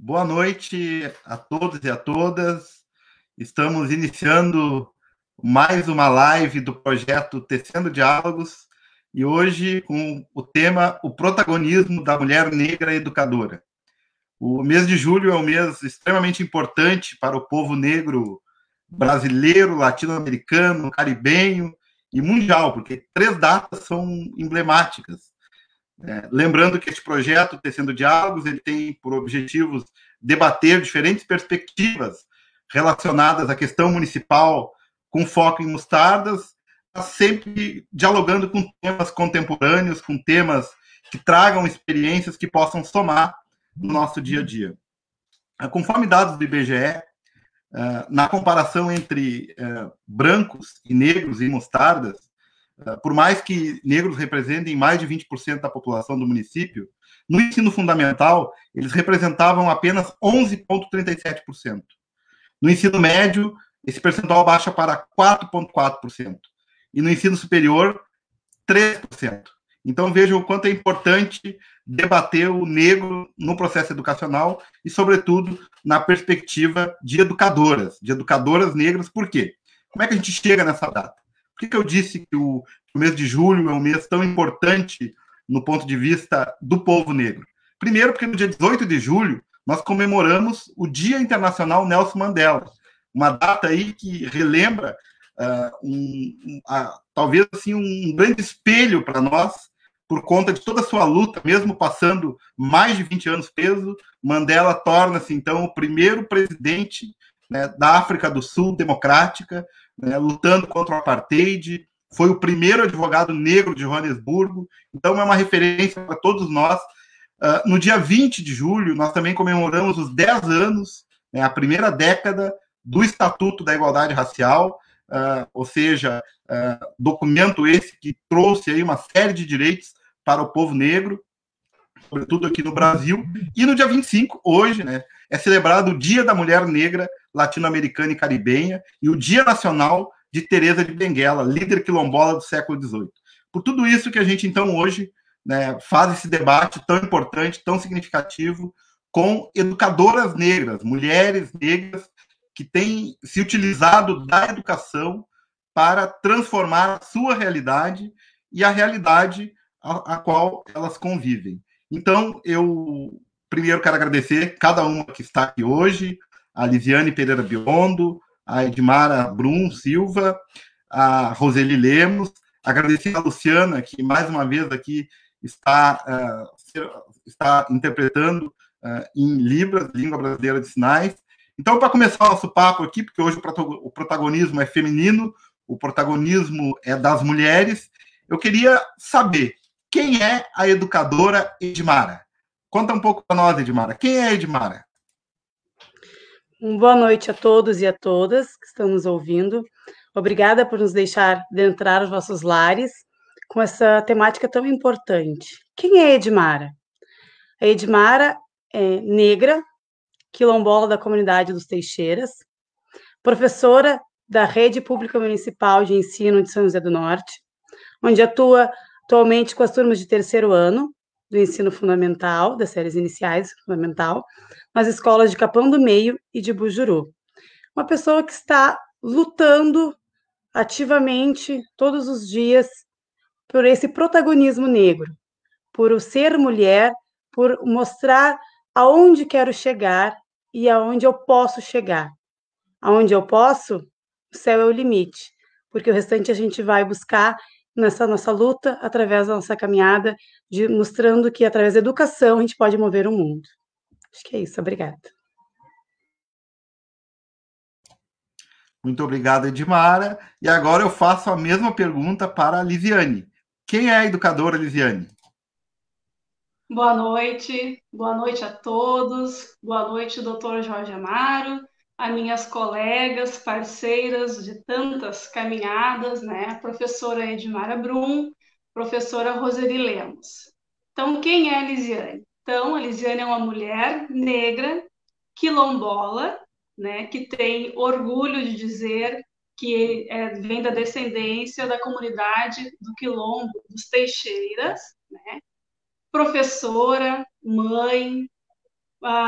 Boa noite a todos e a todas. Estamos iniciando mais uma live do projeto Tecendo Diálogos e hoje com o tema O Protagonismo da Mulher Negra Educadora. O mês de julho é um mês extremamente importante para o povo negro brasileiro, latino-americano, caribenho e mundial, porque 3 datas são emblemáticas. Lembrando que este projeto, Tecendo Diálogos, ele tem por objetivos debater diferentes perspectivas relacionadas à questão municipal com foco em mostardas, sempre dialogando com temas contemporâneos, com temas que tragam experiências que possam somar no nosso dia a dia. Conforme dados do IBGE, na comparação entre brancos e negros em mostardas, por mais que negros representem mais de 20% da população do município, no ensino fundamental, eles representavam apenas 11,37%. No ensino médio, esse percentual baixa para 4,4%. E no ensino superior, 3%. Então, vejam o quanto é importante debater o negro no processo educacional e, sobretudo, na perspectiva de educadoras negras. Por quê? Como é que a gente chega nessa data? Por que eu disse que o mês de julho é um mês tão importante no ponto de vista do povo negro? Primeiro, porque no dia 18 de julho nós comemoramos o Dia Internacional Nelson Mandela, uma data aí que relembra talvez assim um grande espelho para nós, por conta de toda a sua luta, mesmo passando mais de 20 anos preso. Mandela torna-se então o primeiro presidente, né, da África do Sul democrática, né, lutando contra o apartheid, foi o primeiro advogado negro de Joanesburgo, então é uma referência para todos nós. No dia 20 de julho, nós também comemoramos os 10 anos, né, a primeira década do Estatuto da Igualdade Racial, ou seja, documento esse que trouxe aí uma série de direitos para o povo negro, sobretudo aqui no Brasil. E no dia 25, hoje, né, é celebrado o Dia da Mulher Negra Latino-Americana e Caribenha e o Dia Nacional de Teresa de Benguela, líder quilombola do século XVIII. Por tudo isso que a gente, então, hoje, né, faz esse debate tão importante, tão significativo, com educadoras negras, mulheres negras, que têm se utilizado da educação para transformar a sua realidade e a realidade a qual elas convivem. Então, eu primeiro quero agradecer cada uma que está aqui hoje, a Lisiane Pereira Biondo, a Edmara Brum Silva, a Roseli Lemos, agradecer a Luciana, que mais uma vez aqui está interpretando em Libras, Língua Brasileira de Sinais. Então, para começar o nosso papo aqui, porque hoje o protagonismo é feminino, o protagonismo é das mulheres, eu queria saber quem é a educadora Edmara. Conta um pouco para nós, Edmara. Quem é a Edmara? Boa noite a todos e a todas que estão nos ouvindo. Obrigada por nos deixar adentrar os vossos lares com essa temática tão importante. Quem é a Edmara? A Edmara é negra, quilombola da comunidade dos Teixeiras, professora da Rede Pública Municipal de Ensino de São José do Norte, onde atua atualmente com as turmas de 3º ano do ensino fundamental, das séries iniciais fundamental, nas escolas de Capão do Meio e de Bujuru. Uma pessoa que está lutando ativamente todos os dias por esse protagonismo negro, por ser mulher, por mostrar aonde quero chegar e aonde eu posso chegar. Aonde eu posso, o céu é o limite, porque o restante a gente vai buscar nessa nossa luta, através da nossa caminhada, mostrando que através da educação a gente pode mover o mundo. Acho que é isso, obrigada. Muito obrigado, Edmara. E agora eu faço a mesma pergunta para a Lisiane. Quem é a educadora Lisiane? Boa noite a todos, boa noite, doutor Jorge Amaro, a minhas colegas, parceiras de tantas caminhadas, né? A professora Edmara Brum, professora Roseli Lemos. Então, quem é a Lisiane? Então, a Lisiane é uma mulher negra, quilombola, né? Que tem orgulho de dizer que vem da descendência da comunidade do Quilombo dos Teixeiras, né? Professora, mãe,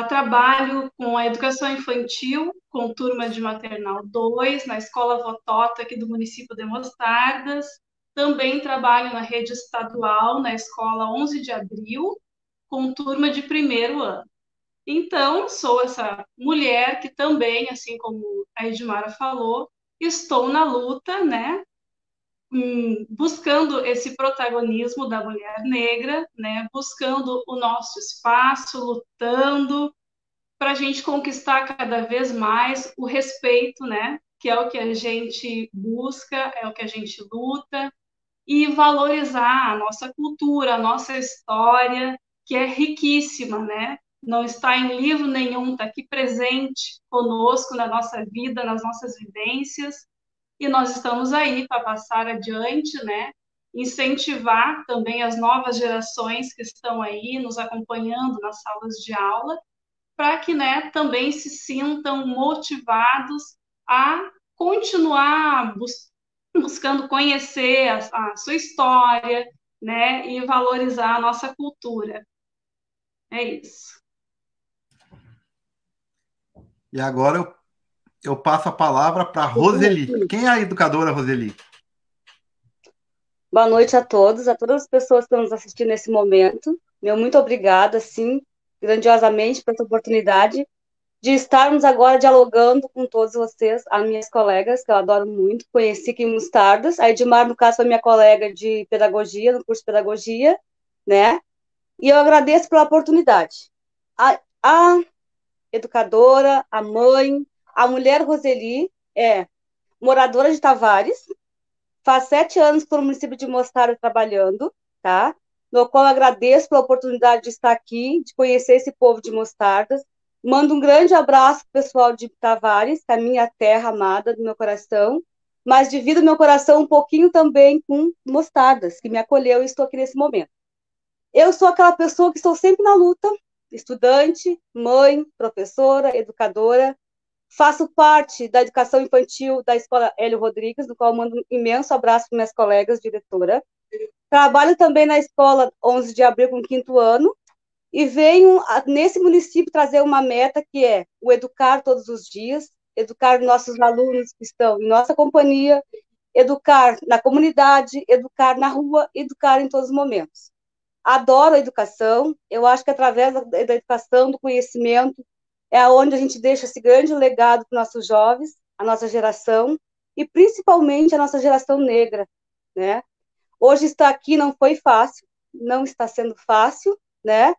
Trabalho com a educação infantil, com turma de maternal 2, na Escola Votota, aqui do município de Mostardas. Também trabalho na rede estadual, na Escola 11 de Abril, com turma de primeiro ano. Então, sou essa mulher que também, assim como a Edmara falou, estou na luta, né? Buscando esse protagonismo da mulher negra, né? Buscando o nosso espaço, lutando para a gente conquistar cada vez mais o respeito, né? Que é o que a gente busca, é o que a gente luta, e valorizar a nossa cultura, a nossa história, que é riquíssima, né? Não está em livro nenhum, está aqui presente conosco na nossa vida, nas nossas vivências, e nós estamos aí para passar adiante, né? Incentivar também as novas gerações que estão aí nos acompanhando nas salas de aula, para que, né, também se sintam motivados a continuar buscando conhecer a sua história, né, e valorizar a nossa cultura. É isso. E agora eu passo a palavra para a Roseli. Quem é a educadora Roseli? Boa noite a todas as pessoas que estão nos assistindo nesse momento. Meu muito obrigada, sim, grandiosamente, por essa oportunidade de estarmos agora dialogando com todos vocês, as minhas colegas, que eu adoro muito, conheci aqui em Mostardas. A Edmar, no caso, foi minha colega de pedagogia, no curso de pedagogia, né? E eu agradeço pela oportunidade. A educadora, a mãe, a mulher Roseli é moradora de Tavares, faz 7 anos que estou no município de Mostardas trabalhando, tá? No qual eu agradeço pela oportunidade de estar aqui, de conhecer esse povo de Mostardas. Mando um grande abraço para o pessoal de Tavares, que é a minha terra amada do meu coração, mas divido meu coração um pouquinho também com Mostardas, que me acolheu e estou aqui nesse momento. Eu sou aquela pessoa que estou sempre na luta, estudante, mãe, professora, educadora. Faço parte da educação infantil da Escola Hélio Rodrigues, do qual mando um imenso abraço para minhas colegas, diretora. Trabalho também na Escola 11 de Abril, com 5º ano, e venho, nesse município, trazer uma meta que é o educar todos os dias, educar nossos alunos que estão em nossa companhia, educar na comunidade, educar na rua, educar em todos os momentos. Adoro a educação, eu acho que através da educação, do conhecimento, é onde a gente deixa esse grande legado para os nossos jovens, a nossa geração, e principalmente a nossa geração negra, né? Hoje estar aqui não foi fácil, não está sendo fácil, né?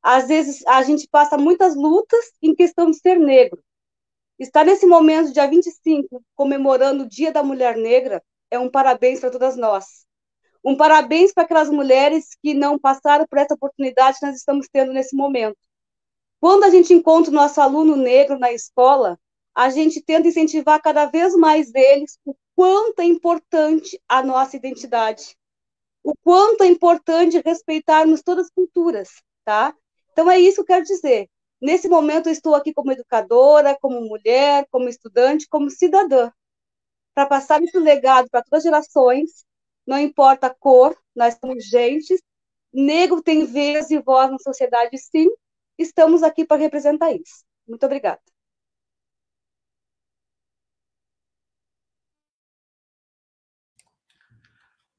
Às vezes a gente passa muitas lutas em questão de ser negro. Estar nesse momento, dia 25, comemorando o Dia da Mulher Negra, é um parabéns para todas nós. Um parabéns para aquelas mulheres que não passaram por essa oportunidade que nós estamos tendo nesse momento. Quando a gente encontra o nosso aluno negro na escola, a gente tenta incentivar cada vez mais eles o quanto é importante a nossa identidade, o quanto é importante respeitarmos todas as culturas, tá? Então é isso que eu quero dizer. Nesse momento eu estou aqui como educadora, como mulher, como estudante, como cidadã, para passar esse legado para todas as gerações, não importa a cor, nós somos gente, negro tem vez e voz na sociedade, sim, estamos aqui para representar isso. Muito obrigada.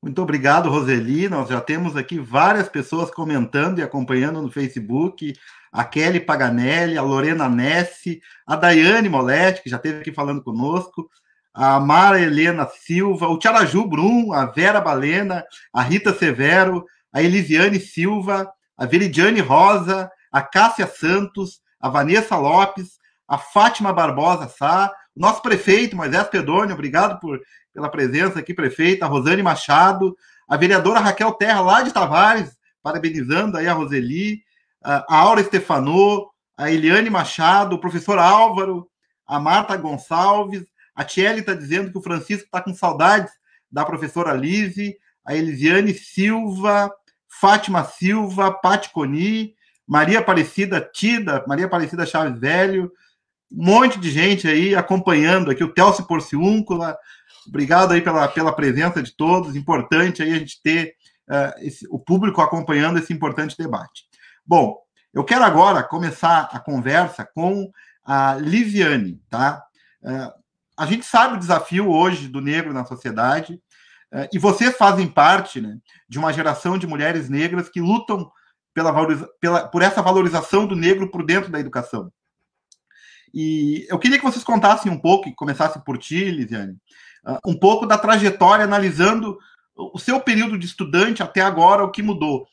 Muito obrigado, Roseli. Nós já temos aqui várias pessoas comentando e acompanhando no Facebook. A Kelly Paganelli, a Lorena Nessi, a Daiane Moletti, que já esteve aqui falando conosco, a Mara Helena Silva, o Tiaraju Brum, a Vera Balena, a Rita Severo, a Elisiane Silva, a Veridiane Rosa, a Cássia Santos, a Vanessa Lopes, a Fátima Barbosa Sá, o nosso prefeito, Moisés Pedônio, obrigado pela presença aqui, prefeita, a Rosane Machado, a vereadora Raquel Terra, lá de Tavares, parabenizando aí a Roseli, a Aura Stefanô, a Eliane Machado, o professor Álvaro, a Marta Gonçalves, a Tiele está dizendo que o Francisco está com saudades da professora Lise, a Elisiane Silva, Fátima Silva, Pati Coni, Maria Aparecida Tida, Maria Aparecida Chaves Velho, um monte de gente aí acompanhando aqui, o Telcio Porciúncula. Obrigado aí pela presença de todos, importante aí a gente ter o público acompanhando esse importante debate. Bom, Eu quero agora começar a conversa com a Lisiane, tá? A gente sabe o desafio hoje do negro na sociedade, e vocês fazem parte, né, de uma geração de mulheres negras que lutam por essa valorização do negro por dentro da educação. E eu queria que vocês contassem um pouco, e começassem por ti, Lisiane, um pouco da trajetória, analisando o seu período de estudante até agora, o que mudou.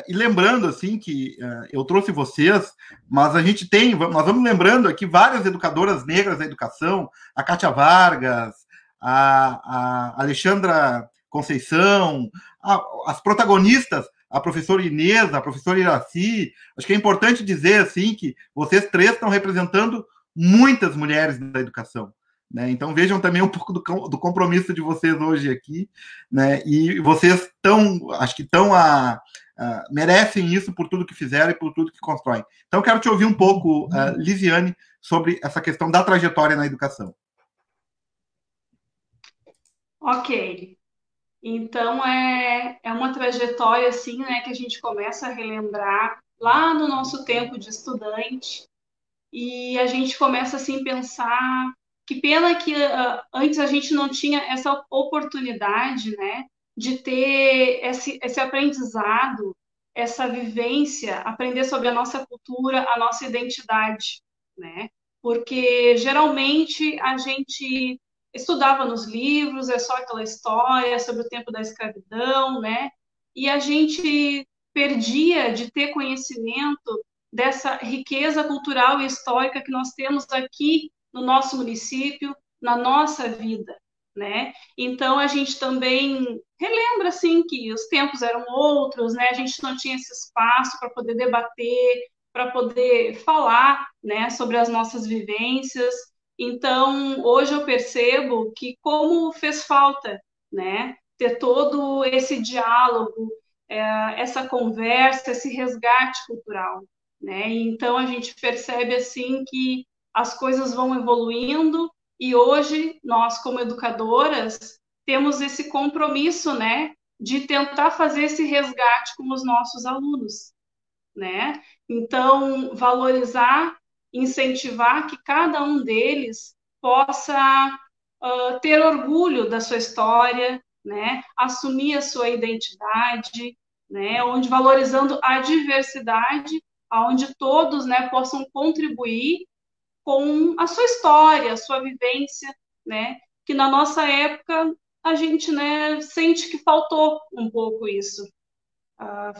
E lembrando, assim, que eu trouxe vocês, mas nós vamos lembrando aqui várias educadoras negras da educação, a Kátia Vargas, a Alexandra Conceição, as protagonistas, a professora Inês, a professora Iraci. Acho que é importante dizer, assim, que vocês três estão representando muitas mulheres da educação, né? Então vejam também um pouco do compromisso de vocês hoje aqui, né? E vocês acho que merecem isso por tudo que fizeram e por tudo que constroem. Então eu quero te ouvir um pouco, Lisiane, sobre essa questão da trajetória na educação. Ok. Então, é uma trajetória, assim, né, que a gente começa a relembrar lá no nosso tempo de estudante, e a gente começa, assim, a pensar que pena que antes a gente não tinha essa oportunidade, né, de ter esse aprendizado, essa vivência, aprender sobre a nossa cultura, a nossa identidade, né, porque geralmente a gente estudava nos livros, é só aquela história sobre o tempo da escravidão, né? E a gente perdia de ter conhecimento dessa riqueza cultural e histórica que nós temos aqui no nosso município, na nossa vida, né? Então a gente também relembra assim que os tempos eram outros, né? A gente não tinha esse espaço para poder debater, para poder falar, né, sobre as nossas vivências. Então, hoje eu percebo que como fez falta, né, ter todo esse diálogo, essa conversa, esse resgate cultural, né? Então, a gente percebe, assim, que as coisas vão evoluindo e hoje, nós, como educadoras, temos esse compromisso, né, de tentar fazer esse resgate com os nossos alunos, né? Então, valorizar, incentivar que cada um deles possa ter orgulho da sua história, né? Assumir a sua identidade, né? Onde valorizando a diversidade, onde todos, né, possam contribuir com a sua história, a sua vivência, né? Que na nossa época a gente, né, sente que faltou um pouco isso.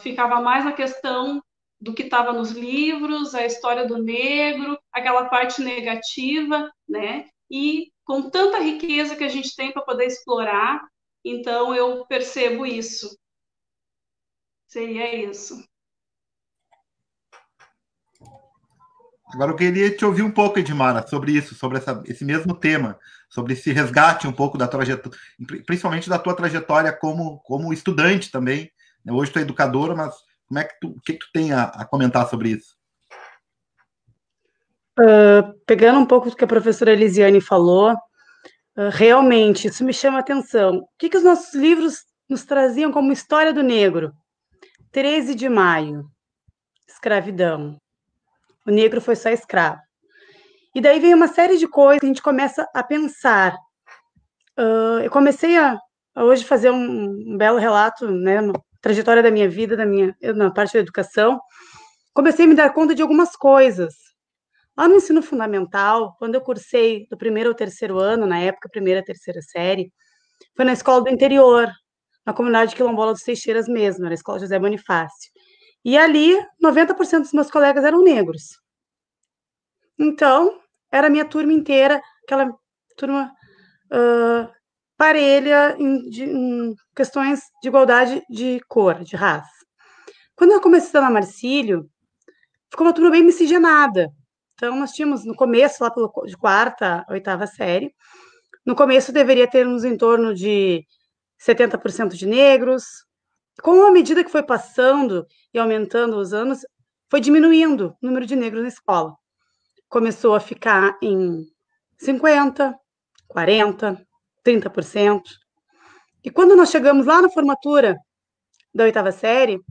Ficava mais na questão do que estava nos livros, a história do negro, aquela parte negativa, né? E com tanta riqueza que a gente tem para poder explorar, então eu percebo isso. Seria isso. Agora eu queria te ouvir um pouco, Edmara, sobre isso, sobre esse mesmo tema, sobre esse resgate um pouco da trajetória, principalmente da tua trajetória como estudante também. Hoje tu é educadora, mas o que tu tem a comentar sobre isso? Pegando um pouco do que a professora Elisiane falou, realmente isso me chama a atenção. O que os nossos livros nos traziam como história do negro? 13 de maio, escravidão. O negro foi só escravo. E daí vem uma série de coisas que a gente começa a pensar. Eu comecei a hoje fazer um belo relato, né, uma trajetória da minha vida, na parte da educação. Comecei a me dar conta de algumas coisas. Lá no ensino fundamental, quando eu cursei do 1º ao 3º ano, na época, 1ª, 3ª série, foi na escola do interior, na comunidade quilombola dos Teixeiras mesmo, na escola José Bonifácio. E ali, 90% dos meus colegas eram negros. Então, era a minha turma inteira, aquela turma parelha em questões de igualdade de cor, de raça. Quando eu comecei a estudar na Marcílio, ficou uma turma bem miscigenada. Então, nós tínhamos, no começo, lá de 4ª a 8ª série, no começo deveria termos em torno de 70% de negros. Com a medida que foi passando e aumentando os anos, foi diminuindo o número de negros na escola. Começou a ficar em 50%, 40%, 30%. E quando nós chegamos lá na formatura da 8ª série,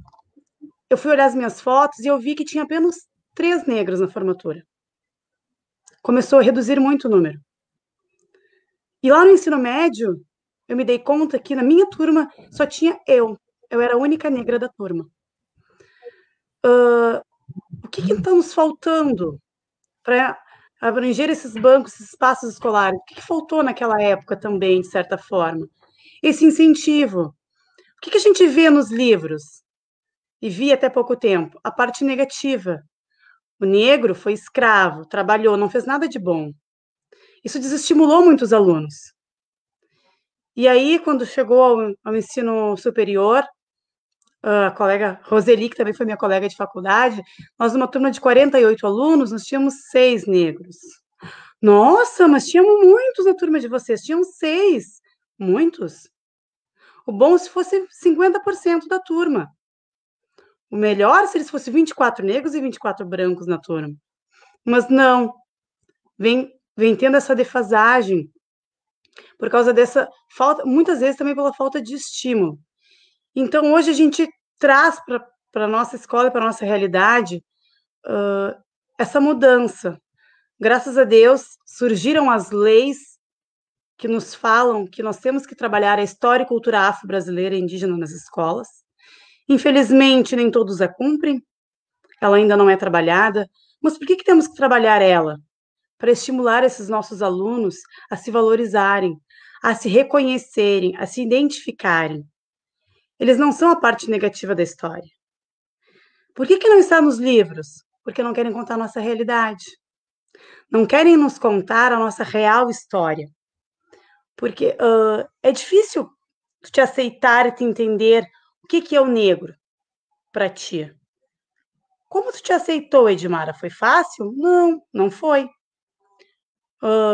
eu fui olhar as minhas fotos e eu vi que tinha apenas 3 negros na formatura. Começou a reduzir muito o número. E lá no ensino médio, eu me dei conta que na minha turma só tinha eu. Eu era a única negra da turma. O que está nos faltando para abranger esses bancos, esses espaços escolares? O que faltou naquela época também, de certa forma? Esse incentivo. O que a gente vê nos livros? E vi até pouco tempo? A parte negativa. O negro foi escravo, trabalhou, não fez nada de bom. Isso desestimulou muitos alunos. E aí, quando chegou ao ensino superior, a colega Roseli, que também foi minha colega de faculdade, nós, numa turma de 48 alunos, nós tínhamos 6 negros. Nossa, mas tínhamos muitos na turma de vocês, tinham 6. Muitos. O bom se fosse 50% da turma. O melhor se eles fossem 24 negros e 24 brancos na turma. Mas não. Vem tendo essa defasagem por causa dessa falta, muitas vezes também pela falta de estímulo. Então, hoje a gente traz para a nossa escola, para a nossa realidade, essa mudança. Graças a Deus, surgiram as leis que nos falam que nós temos que trabalhar a história e cultura afro-brasileira e indígena nas escolas. Infelizmente, nem todos a cumprem, ela ainda não é trabalhada, mas por que temos que trabalhar ela? Para estimular esses nossos alunos a se valorizarem, a se reconhecerem, a se identificarem. Eles não são a parte negativa da história. Por que não está nos livros? Porque não querem contar a nossa realidade. Não querem nos contar a nossa real história. Porque é difícil te aceitar e te entender o que é o negro para ti. Como tu te aceitou, Edmara? Foi fácil? Não, não foi.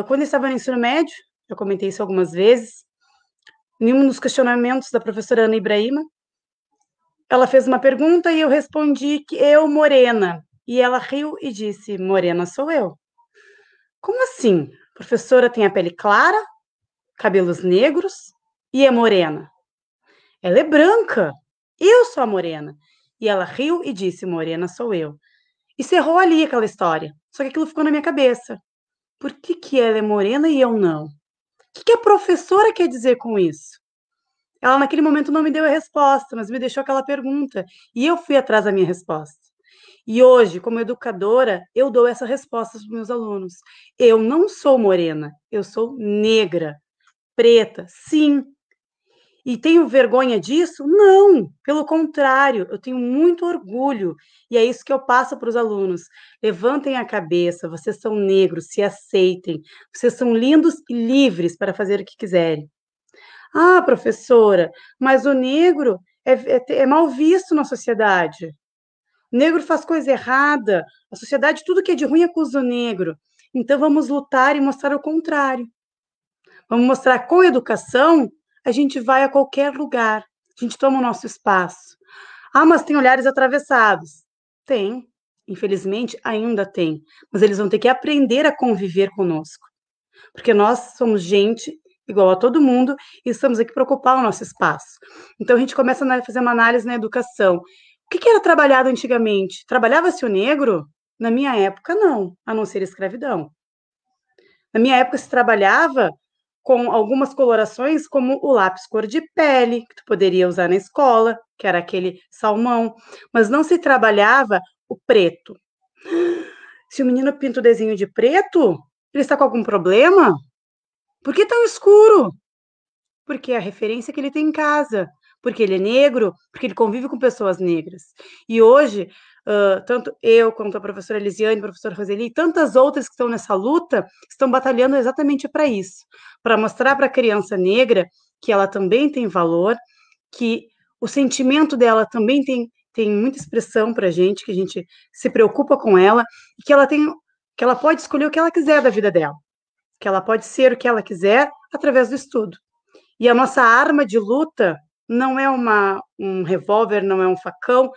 Quando eu estava no ensino médio, eu comentei isso algumas vezes, em um dos questionamentos da professora Ana Ibrahima, ela fez uma pergunta e eu respondi que eu, morena. E ela riu e disse, morena sou eu. Como assim? A professora tem a pele clara, cabelos negros e é morena. Ela é branca. Eu sou a morena. E ela riu e disse, morena sou eu. E cerrou ali aquela história. Só que aquilo ficou na minha cabeça. Por que ela é morena e eu não? O que a professora quer dizer com isso? Ela, naquele momento, não me deu a resposta, mas me deixou aquela pergunta. E eu fui atrás da minha resposta. E hoje, como educadora, eu dou essa resposta para os meus alunos. Eu não sou morena, eu sou negra, preta, sim. E tenho vergonha disso? Não, pelo contrário, eu tenho muito orgulho. E é isso que eu passo para os alunos. Levantem a cabeça, vocês são negros, se aceitem. Vocês são lindos e livres para fazer o que quiserem. Ah, professora, mas o negro é mal visto na sociedade. O negro faz coisa errada. A sociedade, tudo que é de ruim acusa o negro. Então, vamos lutar e mostrar o contrário. Vamos mostrar que com educação, a gente vai a qualquer lugar. A gente toma o nosso espaço. Ah, mas tem olhares atravessados. Tem. Infelizmente, ainda tem. Mas eles vão ter que aprender a conviver conosco. Porque nós somos gente igual a todo mundo e estamos aqui para ocupar o nosso espaço. Então, a gente começa a fazer uma análise na educação. O que era trabalhado antigamente? Trabalhava-se o negro? Na minha época, não, a não ser escravidão. Na minha época, se trabalhava com algumas colorações, como o lápis cor de pele, que tu poderia usar na escola, que era aquele salmão, mas não se trabalhava o preto. Se o menino pinta o desenho de preto, ele está com algum problema? Por que tão escuro? Porque é a referência que ele tem em casa, porque ele é negro, porque ele convive com pessoas negras. E hoje, tanto eu quanto a professora Elisiane, a professora Roseli, e tantas outras que estão nessa luta, estão batalhando exatamente para isso, para mostrar para a criança negra que ela também tem valor, que o sentimento dela também tem muita expressão para a gente, que a gente se preocupa com ela, e que ela pode escolher o que ela quiser da vida dela, que ela pode ser o que ela quiser através do estudo. E a nossa arma de luta não é um revólver, não é um facão,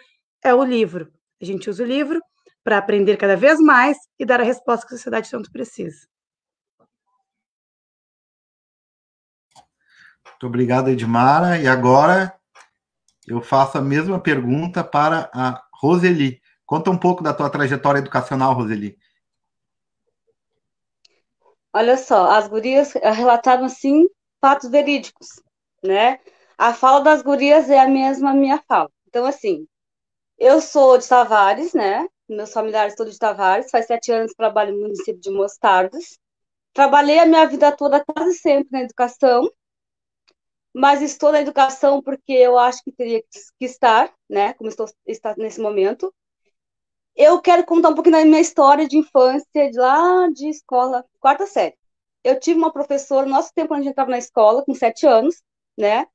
é o livro. A gente usa o livro para aprender cada vez mais e dar a resposta que a sociedade tanto precisa. Muito obrigado, Edmara. E agora eu faço a mesma pergunta para a Roseli. Conta um pouco da tua trajetória educacional, Roseli. Olha só, as gurias relataram, assim, fatos verídicos, né? A fala das gurias é a mesma minha fala. Então, assim, eu sou de Tavares, né? Meus familiares todos de Tavares. Faz 7 anos que trabalho no município de Mostardas. Trabalhei a minha vida toda quase sempre na educação, mas estou na educação porque eu acho que teria que estar, né? Como está nesse momento. Eu quero contar um pouquinho da minha história de infância, de lá de escola, quarta série. Eu tive uma professora, no nosso tempo, quando a gente entrava na escola, com 7 anos, né?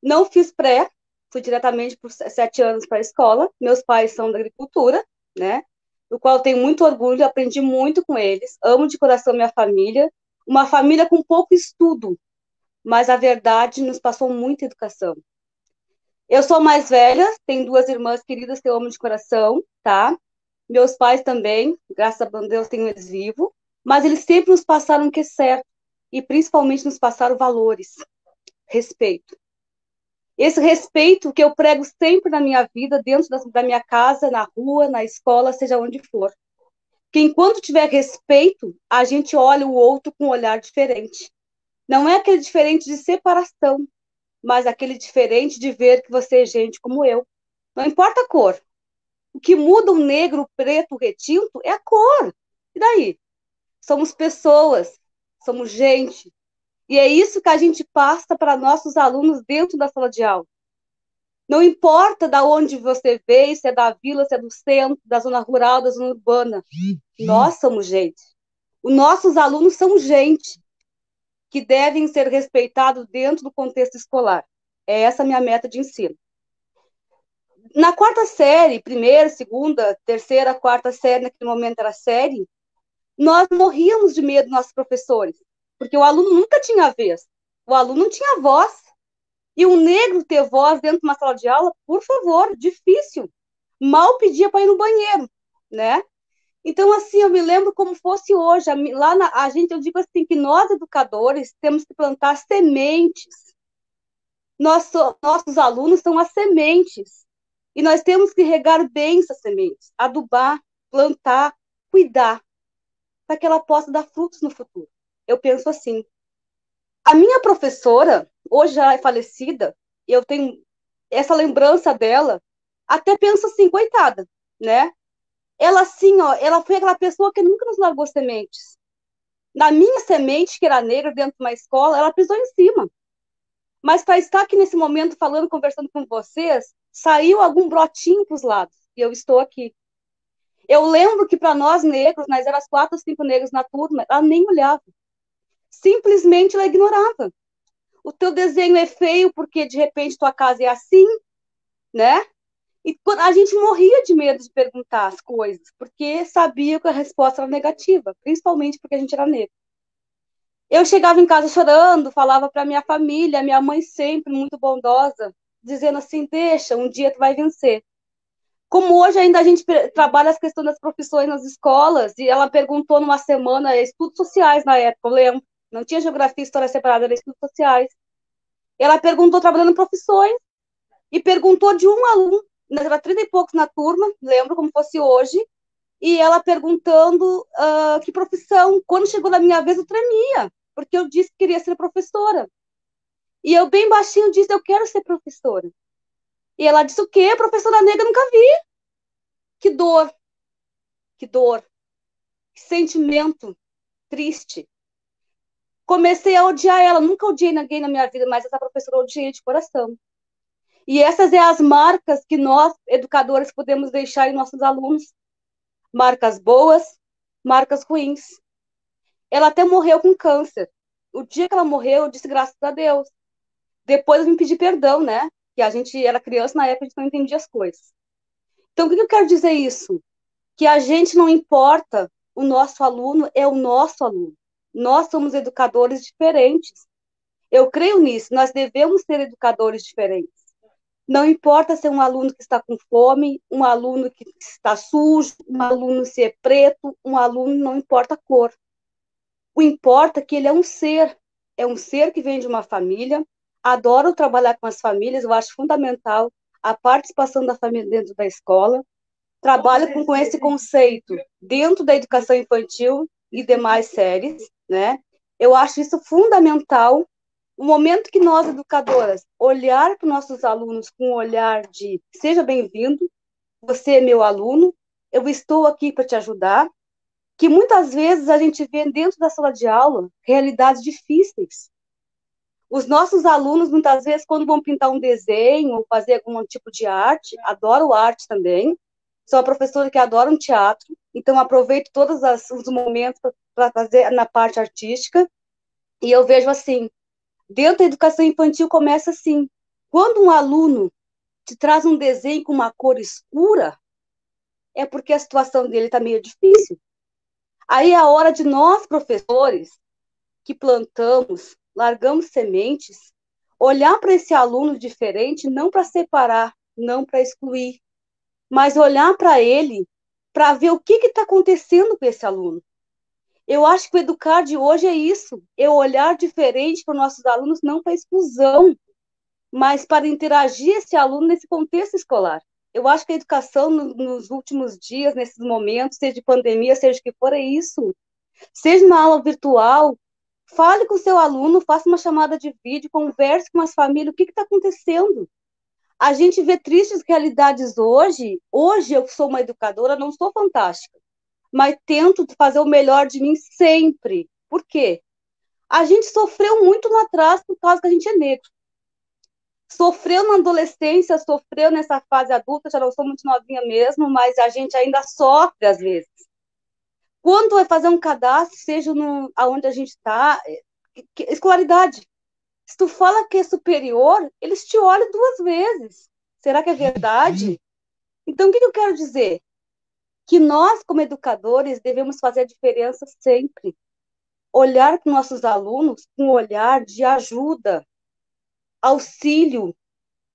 Não fiz pré, fui diretamente por 7 anos para a escola. Meus pais são da agricultura, né? Do qual eu tenho muito orgulho, aprendi muito com eles. Amo de coração minha família. Uma família com pouco estudo, mas a verdade nos passou muita educação. Eu sou mais velha, tenho 2 irmãs queridas que eu amo de coração, tá? Meus pais também, graças a Deus tenho eles vivos, mas eles sempre nos passaram o que é certo e principalmente nos passaram valores, respeito. Esse respeito que eu prego sempre na minha vida, dentro da minha casa, na rua, na escola, seja onde for. Que enquanto tiver respeito, a gente olha o outro com um olhar diferente. Não é aquele diferente de separação, mas aquele diferente de ver que você é gente como eu. Não importa a cor. O que muda o negro, o preto, o retinto é a cor. E daí? Somos pessoas, somos gente. E é isso que a gente passa para nossos alunos dentro da sala de aula. Não importa de onde você veio, se é da vila, se é do centro, da zona rural, da zona urbana. Nós somos gente. Os nossos alunos são gente que devem ser respeitados dentro do contexto escolar. É essa a minha meta de ensino. Na quarta série, primeira, segunda, terceira, quarta série, naquele momento era série, nós morríamos de medo dos nossos professores, porque o aluno nunca tinha vez, o aluno não tinha voz. E um negro ter voz dentro de uma sala de aula, por favor, difícil. Mal pedia para ir no banheiro, né? Então, assim, eu me lembro como fosse hoje. A gente, eu digo assim, que nós, educadores, temos que plantar sementes. Nossos alunos são as sementes. E nós temos que regar bem essas sementes, adubar, plantar, cuidar, para que ela possa dar frutos no futuro. Eu penso assim. A minha professora, hoje já é falecida, eu tenho essa lembrança dela, até penso assim, coitada, né? Ela assim, ó, ela foi aquela pessoa que nunca nos largou sementes. Na minha semente, que era negra, dentro de uma escola, ela pisou em cima. Mas para estar aqui nesse momento, falando, conversando com vocês, saiu algum brotinho para os lados, e eu estou aqui. Eu lembro que para nós negros, nós éramos 4 ou 5 negros na turma, ela nem olhava. Simplesmente ela ignorava. O teu desenho é feio porque de repente tua casa é assim, né? E a gente morria de medo de perguntar as coisas, porque sabia que a resposta era negativa, principalmente porque a gente era negro. Eu chegava em casa chorando, falava para minha família, minha mãe sempre muito bondosa, dizendo assim, deixa, um dia tu vai vencer. Como hoje ainda a gente trabalha as questões das profissões nas escolas, e ela perguntou numa semana, estudos sociais na época, eu lembro, não tinha geografia e história separada, era estudos sociais. Ela perguntou, trabalhando em profissões, e perguntou de um aluno, era 30 e poucos na turma, lembro como fosse hoje, e ela perguntando que profissão. Quando chegou na minha vez, eu tremia, porque eu disse que queria ser professora. E eu, bem baixinho, disse, eu quero ser professora. E ela disse, o quê? Professora negra, nunca vi. Que dor, que sentimento triste. Comecei a odiar ela, nunca odiei ninguém na minha vida, mas essa professora eu odiei de coração. E essas são as marcas que nós, educadores, podemos deixar em nossos alunos. Marcas boas, marcas ruins. Ela até morreu com câncer. O dia que ela morreu, eu disse graças a Deus. Depois eu me pedi perdão, né? Que a gente era criança, na época a gente não entendia as coisas. Então, o que eu quero dizer isso? Que a gente não importa, o nosso aluno é o nosso aluno. Nós somos educadores diferentes. Eu creio nisso, nós devemos ser educadores diferentes. Não importa se é um aluno que está com fome, um aluno que está sujo, um aluno se é preto, um aluno, não importa a cor. O importa é que ele é um ser que vem de uma família, adoro trabalhar com as famílias, eu acho fundamental a participação da família dentro da escola, trabalho com esse conceito dentro da educação infantil e demais séries, né? Eu acho isso fundamental. O momento que nós, educadoras, olhar para os nossos alunos com um olhar de seja bem-vindo, você é meu aluno, eu estou aqui para te ajudar, que muitas vezes a gente vê dentro da sala de aula realidades difíceis. Os nossos alunos, muitas vezes, quando vão pintar um desenho ou fazer algum tipo de arte, adoram arte também, sou uma professora que adora um teatro, então aproveito todos os momentos para fazer na parte artística, e eu vejo assim, dentro da educação infantil começa assim, quando um aluno te traz um desenho com uma cor escura, é porque a situação dele está meio difícil. Aí é a hora de nós, professores, que plantamos, largamos sementes, olhar para esse aluno diferente, não para separar, não para excluir, mas olhar para ele, para ver o que está acontecendo com esse aluno. Eu acho que o educar de hoje é isso, é olhar diferente para os nossos alunos, não para exclusão, mas para interagir esse aluno nesse contexto escolar. Eu acho que a educação nos últimos dias, nesses momentos, seja de pandemia, seja o que for, é isso. Seja uma aula virtual, fale com o seu aluno, faça uma chamada de vídeo, converse com as famílias, o que está acontecendo? A gente vê tristes realidades hoje. Hoje eu sou uma educadora, não sou fantástica, mas tento fazer o melhor de mim sempre. Por quê? A gente sofreu muito lá atrás por causa que a gente é negro. Sofreu na adolescência, sofreu nessa fase adulta, já não sou muito novinha mesmo, mas a gente ainda sofre às vezes. Quando vai fazer um cadastro, seja aonde a gente está, escolaridade. Se tu fala que é superior, eles te olham 2 vezes. Será que é verdade? Então, o que eu quero dizer? Que nós, como educadores, devemos fazer a diferença sempre. Olhar para os nossos alunos com um olhar de ajuda, auxílio,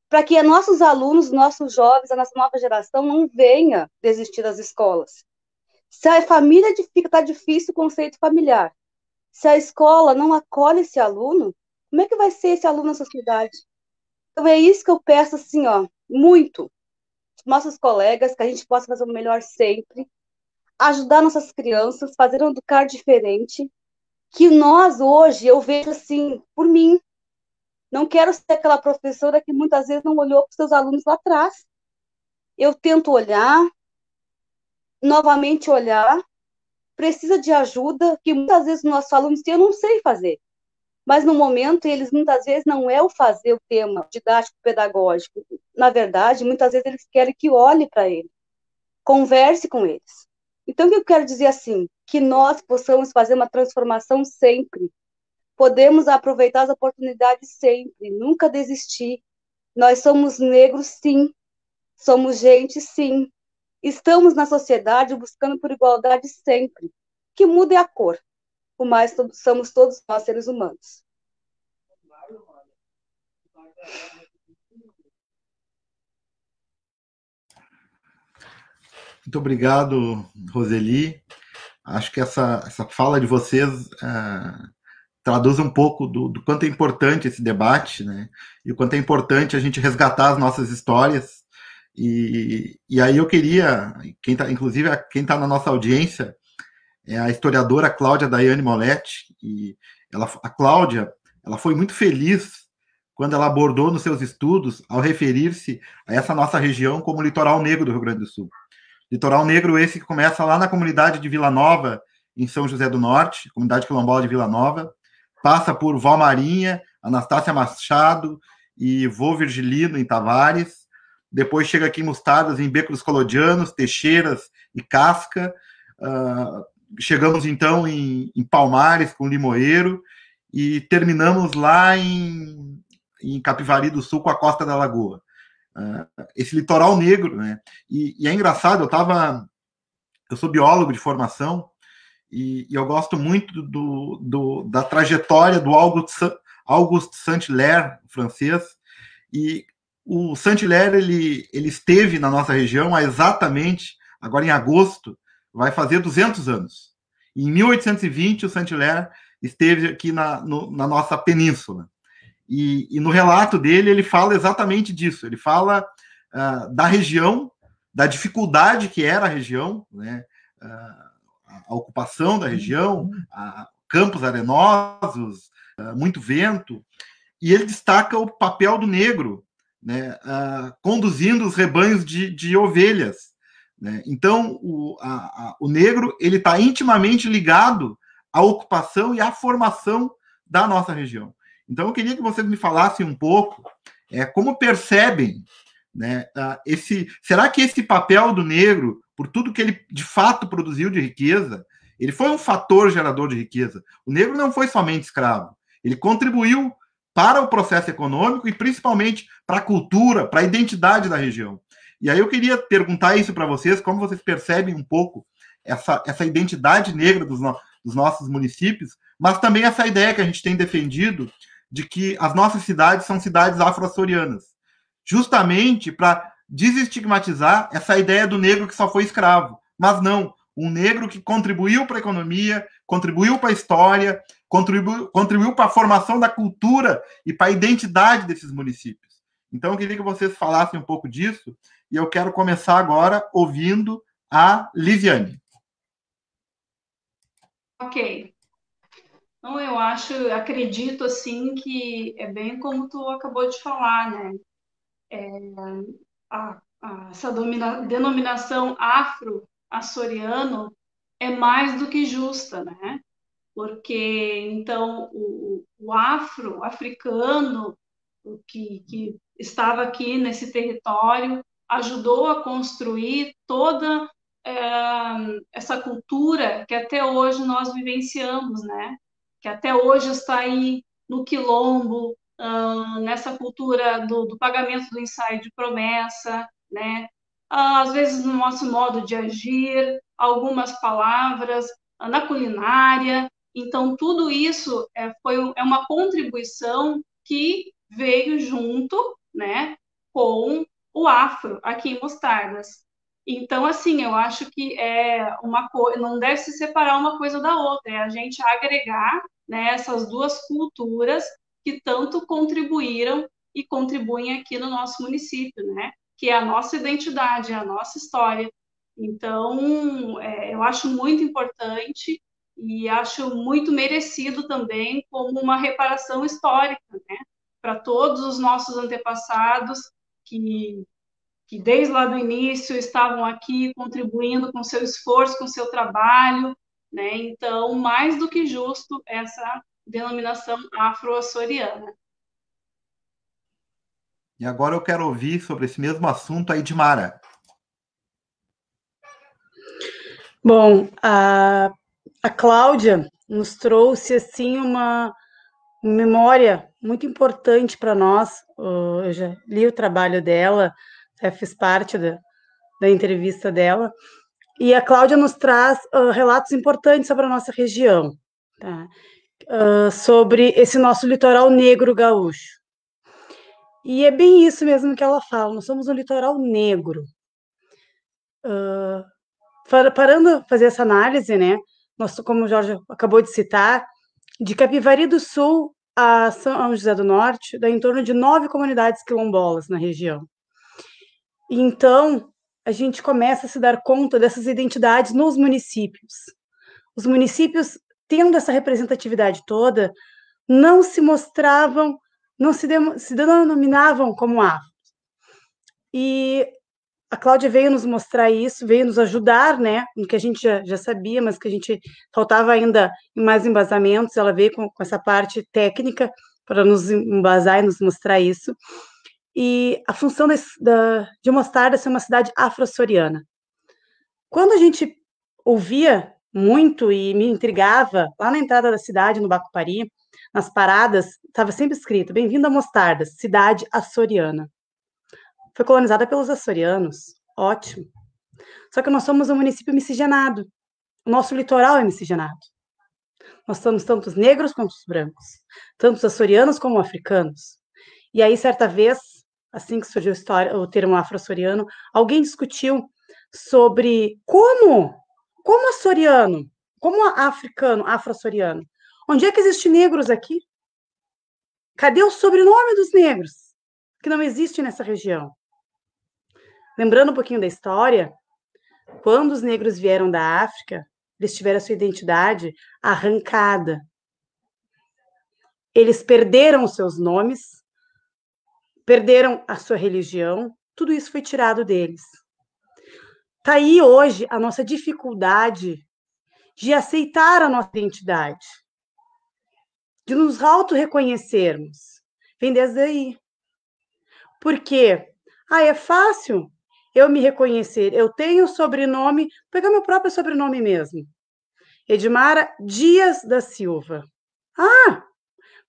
para que nossos alunos, nossos jovens, a nossa nova geração não venha desistir das escolas. Se a família está difícil o conceito familiar, se a escola não acolhe esse aluno, como é que vai ser esse aluno na sociedade? Então é isso que eu peço, assim, ó, muito, nossos colegas, que a gente possa fazer o melhor sempre, ajudar nossas crianças, fazer um educar diferente, que nós hoje, eu vejo assim, por mim, não quero ser aquela professora que muitas vezes não olhou para os seus alunos lá atrás. Eu tento olhar, novamente olhar, precisa de ajuda, que muitas vezes nossos alunos dizem, eu não sei fazer. Mas no momento, eles muitas vezes não é o fazer o tema didático pedagógico. Na verdade, muitas vezes eles querem que olhe para ele, converse com eles. Então, o que eu quero dizer assim, que nós possamos fazer uma transformação sempre, podemos aproveitar as oportunidades sempre, nunca desistir. Nós somos negros, sim, somos gente, sim. Estamos na sociedade buscando por igualdade sempre. Que mude a cor, o mais somos todos nós seres humanos. Muito obrigado, Roseli. Acho que essa fala de vocês traduz um pouco do quanto é importante esse debate, né? E o quanto é importante a gente resgatar as nossas histórias. E aí eu queria, inclusive quem está na nossa audiência, é a historiadora Cláudia Daiane Moletti. E a Cláudia, ela foi muito feliz quando ela abordou nos seus estudos ao referir-se a essa nossa região como litoral negro do Rio Grande do Sul. Litoral negro esse que começa lá na comunidade de Vila Nova, em São José do Norte, comunidade quilombola de Vila Nova, passa por Vó Marinha, Anastácia Machado e Vô Virgilino, em Tavares, depois chega aqui em Mostardas, em Beco dos Colodianos, Teixeiras e Casca, chegamos então em Palmares, com Limoeiro, e terminamos lá em Capivari do Sul, com a Costa da Lagoa. Esse litoral negro, né? E é engraçado, eu sou biólogo de formação, e eu gosto muito da trajetória do Auguste Saint-Hilaire, francês, e o Saint-Hilaire ele esteve na nossa região há exatamente, agora em agosto, vai fazer 200 anos. E em 1820, o Saint-Hilaire esteve aqui na nossa península. E no relato dele, ele fala exatamente disso. Ele fala da região da dificuldade que era a região, né? A ocupação da região, campos arenosos, muito vento, e ele destaca o papel do negro, né? Conduzindo os rebanhos de ovelhas, né? Então, o negro ele está intimamente ligado à ocupação e à formação da nossa região. Então, eu queria que vocês me falassem um pouco como percebem, né, será que esse papel do negro, por tudo que ele de fato produziu de riqueza, ele foi um fator gerador de riqueza? O negro não foi somente escravo, ele contribuiu para o processo econômico e principalmente para a cultura, para a identidade da região. E aí eu queria perguntar isso para vocês, como vocês percebem um pouco essa identidade negra dos nossos municípios, mas também essa ideia que a gente tem defendido de que as nossas cidades são cidades afro-açorianas, justamente para desestigmatizar essa ideia do negro que só foi escravo. Mas não, um negro que contribuiu para a economia, contribuiu para a história, contribuiu para a formação da cultura e para a identidade desses municípios. Então, eu queria que vocês falassem um pouco disso, e eu quero começar agora ouvindo a Lisiane. Ok. Então, eu acredito, assim, que é bem como tu acabou de falar, né? Essa denominação afro-açoriano é mais do que justa, né? Porque, então, o africano, que estava aqui nesse território, ajudou a construir toda essa cultura que até hoje nós vivenciamos, né? Que até hoje está aí no quilombo, nessa cultura do pagamento do ensaio de promessa, né? Às vezes no nosso modo de agir, algumas palavras, na culinária. Então, tudo isso é uma contribuição que veio junto, né, com o afro aqui em Mostardas. Então, assim, eu acho que não deve se separar uma coisa da outra, é a gente agregar, né, essas duas culturas que tanto contribuíram e contribuem aqui no nosso município, né, que é a nossa identidade, é a nossa história. Então, eu acho muito importante e acho muito merecido também como uma reparação histórica, né, para todos os nossos antepassados que desde lá do início estavam aqui contribuindo com seu esforço, com seu trabalho, né? Então, mais do que justo essa denominação afro-açoriana. E agora eu quero ouvir sobre esse mesmo assunto a Edmara. Bom, a Cláudia nos trouxe assim uma memória muito importante para nós. Eu já li o trabalho dela, fiz parte da entrevista dela, e a Cláudia nos traz relatos importantes sobre a nossa região, tá? Sobre esse nosso litoral negro gaúcho. E é bem isso mesmo que ela fala, nós somos um litoral negro. Parando fazer essa análise, né? Nós, como o Jorge acabou de citar, de Capivari do Sul a São José do Norte, dá em torno de 9 comunidades quilombolas na região. Então, a gente começa a se dar conta dessas identidades nos municípios. Os municípios, tendo essa representatividade toda, não se mostravam, não se denominavam como afros. E a Cláudia veio nos mostrar isso, veio nos ajudar, né, no que a gente já sabia, mas que a gente faltava ainda mais embasamentos. Ela veio com essa parte técnica para nos embasar e nos mostrar isso. E a função de Mostarda ser uma cidade afro-açoriana. Quando a gente ouvia muito e me intrigava, lá na entrada da cidade, no Bacupari, nas paradas, estava sempre escrito: bem-vindo a Mostarda, cidade açoriana. Foi colonizada pelos açorianos, ótimo. Só que nós somos um município miscigenado. O nosso litoral é miscigenado. Nós somos tanto os negros quanto os brancos, tanto os açorianos como os africanos. E aí, certa vez, assim que surgiu o termo afro-açoriano, alguém discutiu sobre como açoriano, como africano, afro-açoriano. Onde é que existem negros aqui? Cadê o sobrenome dos negros? Que não existe nessa região. Lembrando um pouquinho da história, quando os negros vieram da África, eles tiveram a sua identidade arrancada. Eles perderam os seus nomes, perderam a sua religião, tudo isso foi tirado deles. Está aí hoje a nossa dificuldade de aceitar a nossa identidade, de nos auto-reconhecermos. Vem desde aí. Porque é fácil eu me reconhecer. Eu tenho sobrenome, vou pegar meu próprio sobrenome mesmo. Edmara Dias da Silva.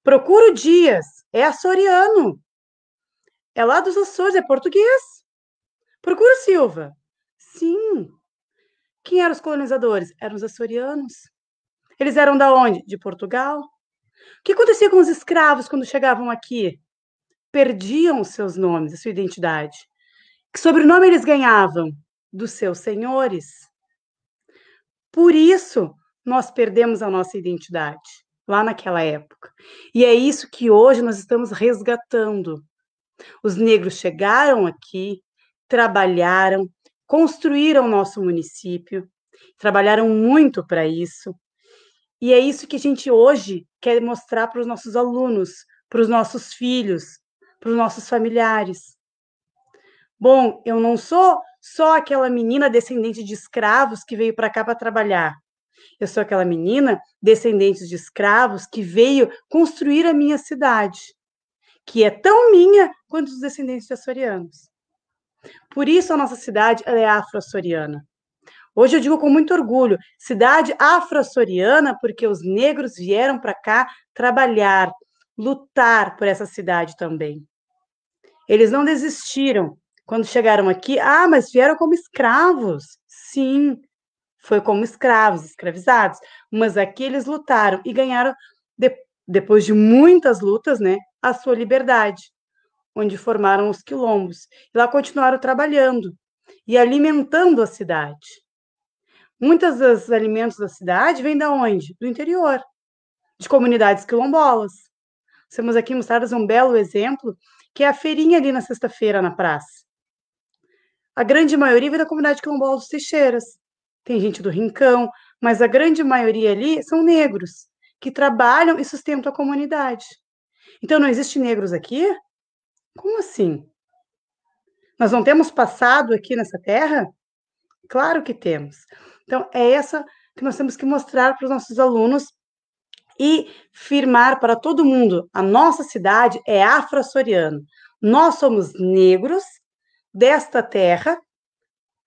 Procuro Dias, é açoriano. É lá dos Açores, é português. Procuro Silva. Sim. Quem eram os colonizadores? Eram os açorianos. Eles eram da onde? De Portugal. O que acontecia com os escravos quando chegavam aqui? Perdiam os seus nomes, a sua identidade. Que sobrenome eles ganhavam? Dos seus senhores. Por isso, nós perdemos a nossa identidade, lá naquela época. E é isso que hoje nós estamos resgatando. Os negros chegaram aqui, trabalharam, construíram o nosso município, trabalharam muito para isso. E é isso que a gente hoje quer mostrar para os nossos alunos, para os nossos filhos, para os nossos familiares. Bom, eu não sou só aquela menina descendente de escravos que veio para cá para trabalhar. Eu sou aquela menina descendente de escravos que veio construir a minha cidade, que é tão minha quanto os descendentes de açorianos. Por isso a nossa cidade ela é afro-açoriana. Hoje eu digo com muito orgulho, cidade afro-açoriana, porque os negros vieram para cá trabalhar, lutar por essa cidade também. Eles não desistiram. Quando chegaram aqui, mas vieram como escravos. Sim, foi como escravos, escravizados. Mas aqui eles lutaram e ganharam, depois de muitas lutas, né, a sua liberdade, onde formaram os quilombos. E lá continuaram trabalhando e alimentando a cidade. Muitos dos alimentos da cidade vêm de onde? Do interior, de comunidades quilombolas. Temos aqui mostrados um belo exemplo, que é a feirinha ali na sexta-feira, na praça. A grande maioria vem da comunidade quilombola dos Teixeiras. Tem gente do Rincão, mas a grande maioria ali são negros, que trabalham e sustentam a comunidade. Então, não existe negros aqui? Como assim? Nós não temos passado aqui nessa terra? Claro que temos. Então, é essa que nós temos que mostrar para os nossos alunos e firmar para todo mundo. A nossa cidade é afro-açoriana. Nós somos negros desta terra,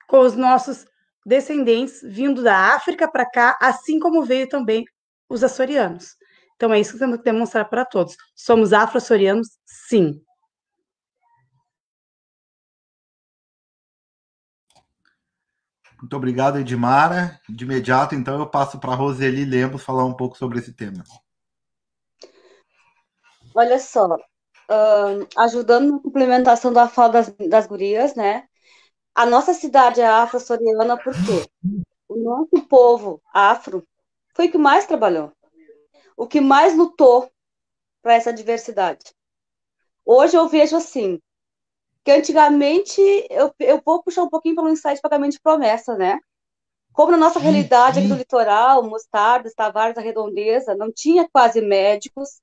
com os nossos descendentes vindo da África para cá, assim como veio também os açorianos. Então, é isso que temos que demonstrar para todos. Somos afro-açorianos, sim. Muito obrigado, Edmara. De imediato, então, eu passo para a Roseli Lemos falar um pouco sobre esse tema. Olha só, ajudando na complementação da fala das gurias, né? A nossa cidade é afro-açoriana porque o nosso povo afro foi o que mais trabalhou, o que mais lutou para essa diversidade. Hoje eu vejo assim, que antigamente, eu vou puxar um pouquinho pelo insight de pagamento de promessa, né? Como na nossa realidade aqui do litoral, Mostardas, Tavares, da Redondeza, não tinha quase médicos,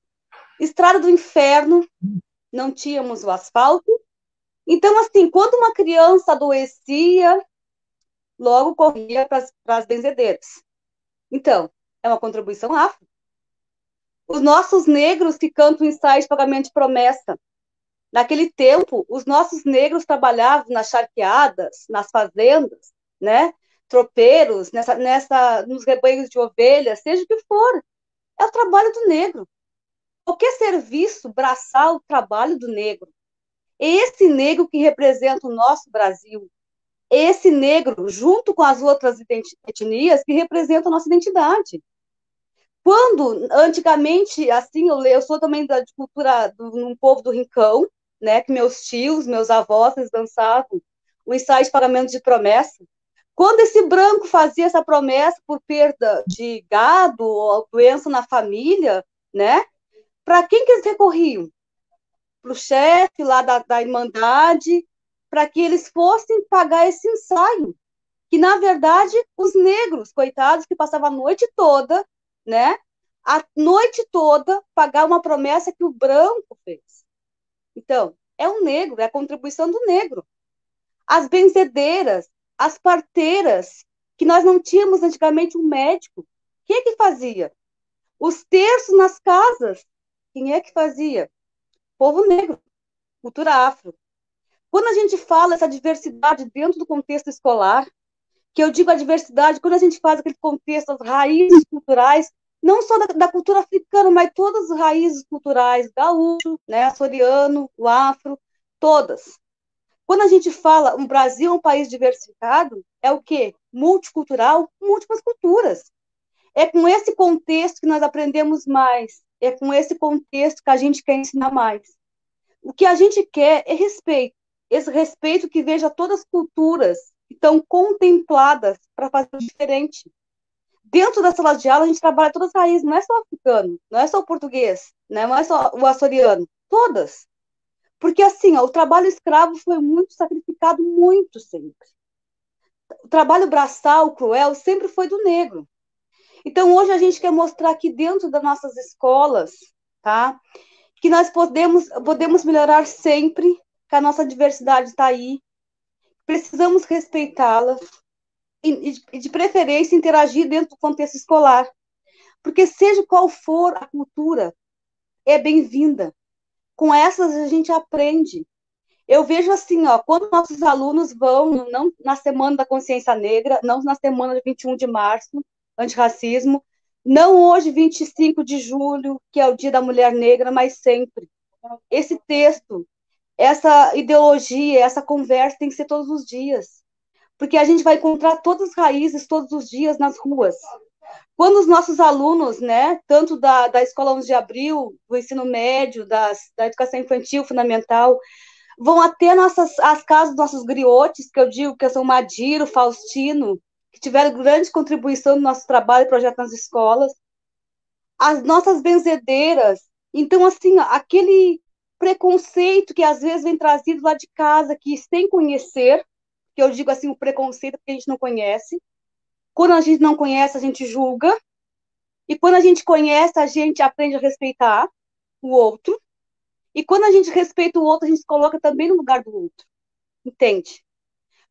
Estrada do Inferno, não tínhamos o asfalto. Então, assim, quando uma criança adoecia, logo corria para as benzedeiras. Então, é uma contribuição afro. Os nossos negros que cantam ensaio de pagamento de promessa. Naquele tempo, os nossos negros trabalhavam nas charqueadas, nas fazendas, né? Tropeiros, nos rebanhos de ovelhas, seja o que for. É o trabalho do negro. Qualquer serviço braçal, o trabalho do negro. Esse negro que representa o nosso Brasil. Esse negro, junto com as outras etnias, que representam a nossa identidade. Quando, antigamente, assim, eu sou também da cultura de povo do Rincão, né, que meus tios, meus avós, eles dançavam o ensaio de pagamento de promessa. Quando esse branco fazia essa promessa por perda de gado ou doença na família, né, para quem que eles recorriam? Para o chefe lá da Irmandade, para que eles fossem pagar esse ensaio. Que, na verdade, os negros, coitados, que passavam a noite toda, né? A noite toda, pagar uma promessa que o branco fez. Então, é o negro, é a contribuição do negro. As benzedeiras, as parteiras, que nós não tínhamos antigamente um médico. Quem é que fazia? Os terços nas casas. Quem é que fazia? Povo negro, cultura afro. Quando a gente fala essa diversidade dentro do contexto escolar, que eu digo a diversidade, quando a gente faz aquele contexto, as raízes culturais, não só da cultura africana, mas todas as raízes culturais, gaúcho, né, açoriano, o afro, todas. Quando a gente fala o Brasil é um país diversificado, é o quê? Multicultural, múltiplas culturas. É com esse contexto que nós aprendemos mais, é com esse contexto que a gente quer ensinar mais. O que a gente quer é respeito, esse respeito que veja todas as culturas que estão contempladas para fazer diferente. Dentro da sala de aula, a gente trabalha todas as raízes, não é só o africano, não é só o português, né? Não é só o açoriano, todas. Porque, assim, ó, o trabalho escravo foi muito sacrificado, muito sempre. O trabalho braçal, cruel, sempre foi do negro. Então, hoje a gente quer mostrar aqui dentro das nossas escolas, tá? Que nós podemos melhorar sempre, que a nossa diversidade está aí, precisamos respeitá-la e, de preferência, interagir dentro do contexto escolar. Porque seja qual for a cultura, é bem-vinda. Com essas a gente aprende. Eu vejo assim, ó, quando nossos alunos vão, não na Semana da Consciência Negra, não na semana de 21 de março, antirracismo, não hoje, 25 de julho, que é o Dia da Mulher Negra, mas sempre. Esse texto, essa ideologia, essa conversa tem que ser todos os dias. Porque a gente vai encontrar todas as raízes todos os dias nas ruas. Quando os nossos alunos, né, tanto da Escola 11 de Abril, do ensino médio, da educação infantil fundamental, vão até as casas dos nossos griotes, que eu digo que são Madiro, Faustino, que tiveram grande contribuição no nosso trabalho e projeto nas escolas, as nossas benzedeiras. Então, assim, aquele preconceito que às vezes vem trazido lá de casa, que sem conhecer, que eu digo assim, o preconceito porque a gente não conhece. Quando a gente não conhece, a gente julga. E quando a gente conhece, a gente aprende a respeitar o outro. E quando a gente respeita o outro, a gente se coloca também no lugar do outro. Entende?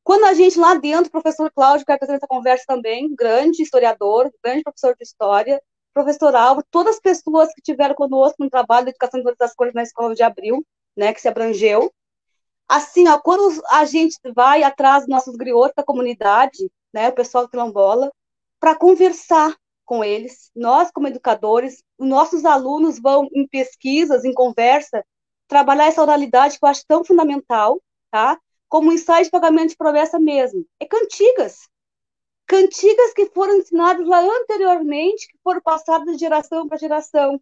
Quando a gente lá dentro, o professor Cláudio, quero trazer essa conversa também, grande historiador, grande professor de história, professor Alvo, todas as pessoas que tiveram conosco no trabalho de educação de todas as cores na Escola de Abril, né, que se abrangeu. Assim, ó, quando a gente vai atrás dos nossos griots da comunidade, né, o pessoal quilombola, para conversar com eles, nós como educadores, nossos alunos vão em pesquisas, em conversa, trabalhar essa oralidade que eu acho tão fundamental, tá? Como um ensaio de pagamento de promessa mesmo. É cantigas. Cantigas que foram ensinadas lá anteriormente, que foram passadas de geração para geração.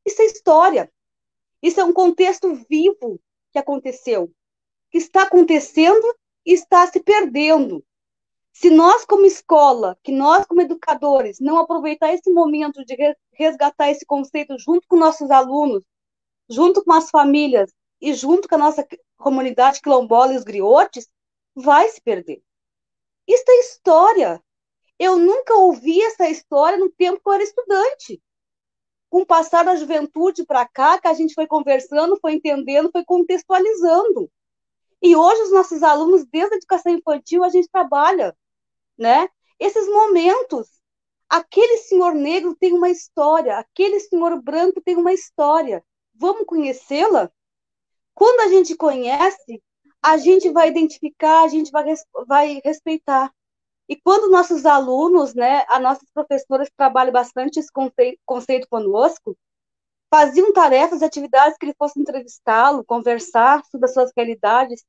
Isso é história. Isso é um contexto vivo que aconteceu, que está acontecendo e está se perdendo. Se nós, como escola, que nós, como educadores, não aproveitar esse momento de resgatar esse conceito junto com nossos alunos, junto com as famílias e junto com a nossa comunidade quilombola e os griotes, vai se perder. Isso é história. Eu nunca ouvi essa história no tempo que eu era estudante. Com o passar da juventude para cá, que a gente foi conversando, foi entendendo, foi contextualizando. E hoje os nossos alunos, desde a educação infantil, a gente trabalha, né? Esses momentos. Aquele senhor negro tem uma história, aquele senhor branco tem uma história. Vamos conhecê-la? Quando a gente conhece, a gente vai identificar, a gente vai respeitar. E quando nossos alunos, né, as nossas professoras trabalham bastante esse conceito conosco, faziam tarefas e atividades que ele fosse entrevistá-lo, conversar sobre as suas realidades,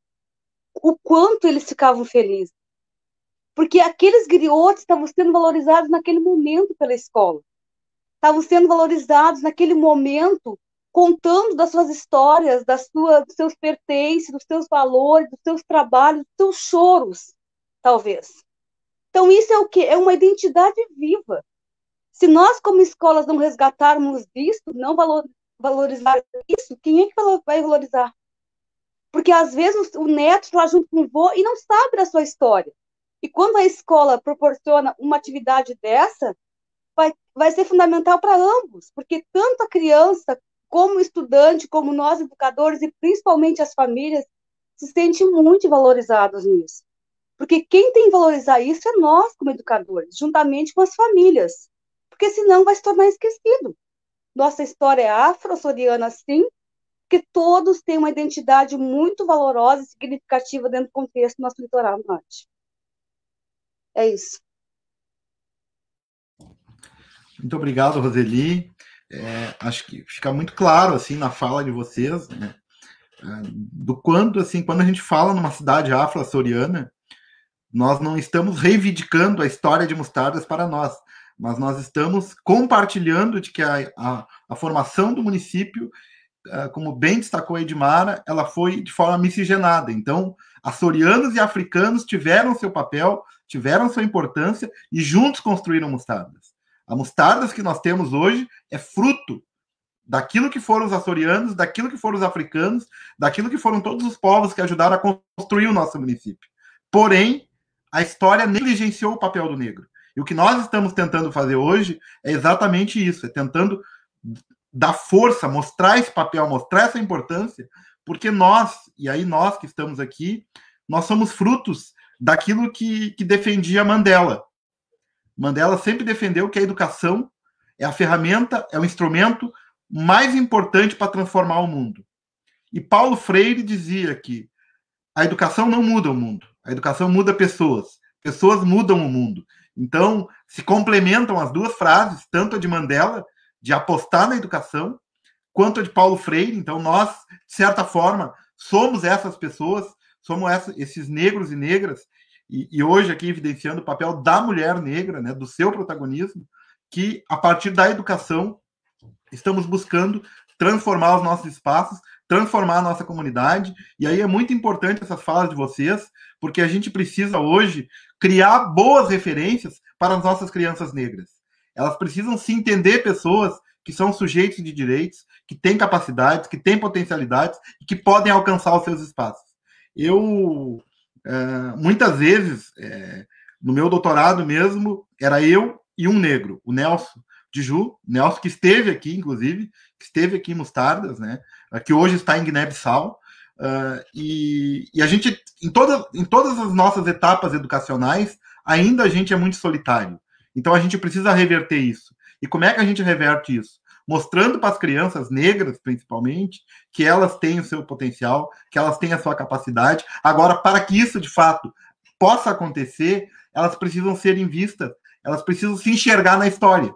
o quanto eles ficavam felizes. Porque aqueles griotes estavam sendo valorizados naquele momento pela escola. Estavam sendo valorizados naquele momento, contando das suas histórias, dos seus pertences, dos seus valores, dos seus trabalhos, dos seus choros, talvez. Então, isso é o quê? É uma identidade viva. Se nós, como escolas, não resgatarmos isso, não valorizar isso, quem é que vai valorizar? Porque, às vezes, o neto está junto com o vô e não sabe da sua história. E quando a escola proporciona uma atividade dessa, vai ser fundamental para ambos, porque tanto a criança, como o estudante, como nós, educadores, e principalmente as famílias, se sentem muito valorizados nisso. Porque quem tem que valorizar isso é nós, como educadores, juntamente com as famílias. Porque senão vai se tornar esquecido. Nossa história é afro-açoriana, sim, porque todos têm uma identidade muito valorosa e significativa dentro do contexto do nosso litoral norte. É isso. Muito obrigado, Roseli. Acho que fica muito claro, assim, na fala de vocês, né, do quanto, assim, quando a gente fala numa cidade afro-açoriana, nós não estamos reivindicando a história de Mostardas para nós, mas nós estamos compartilhando de que a formação do município, como bem destacou a Edmara, ela foi de forma miscigenada. Então, açorianos e africanos tiveram seu papel, tiveram sua importância e juntos construíram Mostardas. A Mostardas que nós temos hoje é fruto daquilo que foram os açorianos, daquilo que foram os africanos, daquilo que foram todos os povos que ajudaram a construir o nosso município. Porém, a história negligenciou o papel do negro. E o que nós estamos tentando fazer hoje é exatamente isso, é tentando dar força, mostrar esse papel, mostrar essa importância, porque nós, e aí nós que estamos aqui, nós somos frutos daquilo que defendia Mandela. Mandela sempre defendeu que a educação é a ferramenta, é o instrumento mais importante para transformar o mundo. E Paulo Freire dizia que a educação não muda o mundo, a educação muda pessoas, pessoas mudam o mundo. Então, se complementam as duas frases, tanto a de Mandela, de apostar na educação, quanto a de Paulo Freire. Então, nós, de certa forma, somos essas pessoas, somos esses negros e negras, e hoje aqui evidenciando o papel da mulher negra, né, do seu protagonismo, que a partir da educação estamos buscando transformar os nossos espaços, transformar a nossa comunidade, e aí é muito importante essas falas de vocês, porque a gente precisa hoje criar boas referências para as nossas crianças negras. Elas precisam se entender pessoas que são sujeitos de direitos, que têm capacidades, que têm potencialidades e que podem alcançar os seus espaços. Eu, muitas vezes, no meu doutorado mesmo, era eu e um negro, o Nelson de Ju, Nelson que esteve aqui, inclusive, que esteve aqui em Mostardas, né, que hoje está em Guiné-Bissau, e a gente, em todas as nossas etapas educacionais, ainda a gente é muito solitário. Então a gente precisa reverter isso. E como é que a gente reverte isso? Mostrando para as crianças negras, principalmente, que elas têm o seu potencial, que elas têm a sua capacidade. Agora, para que isso, de fato, possa acontecer, elas precisam ser vistas, elas precisam se enxergar na história.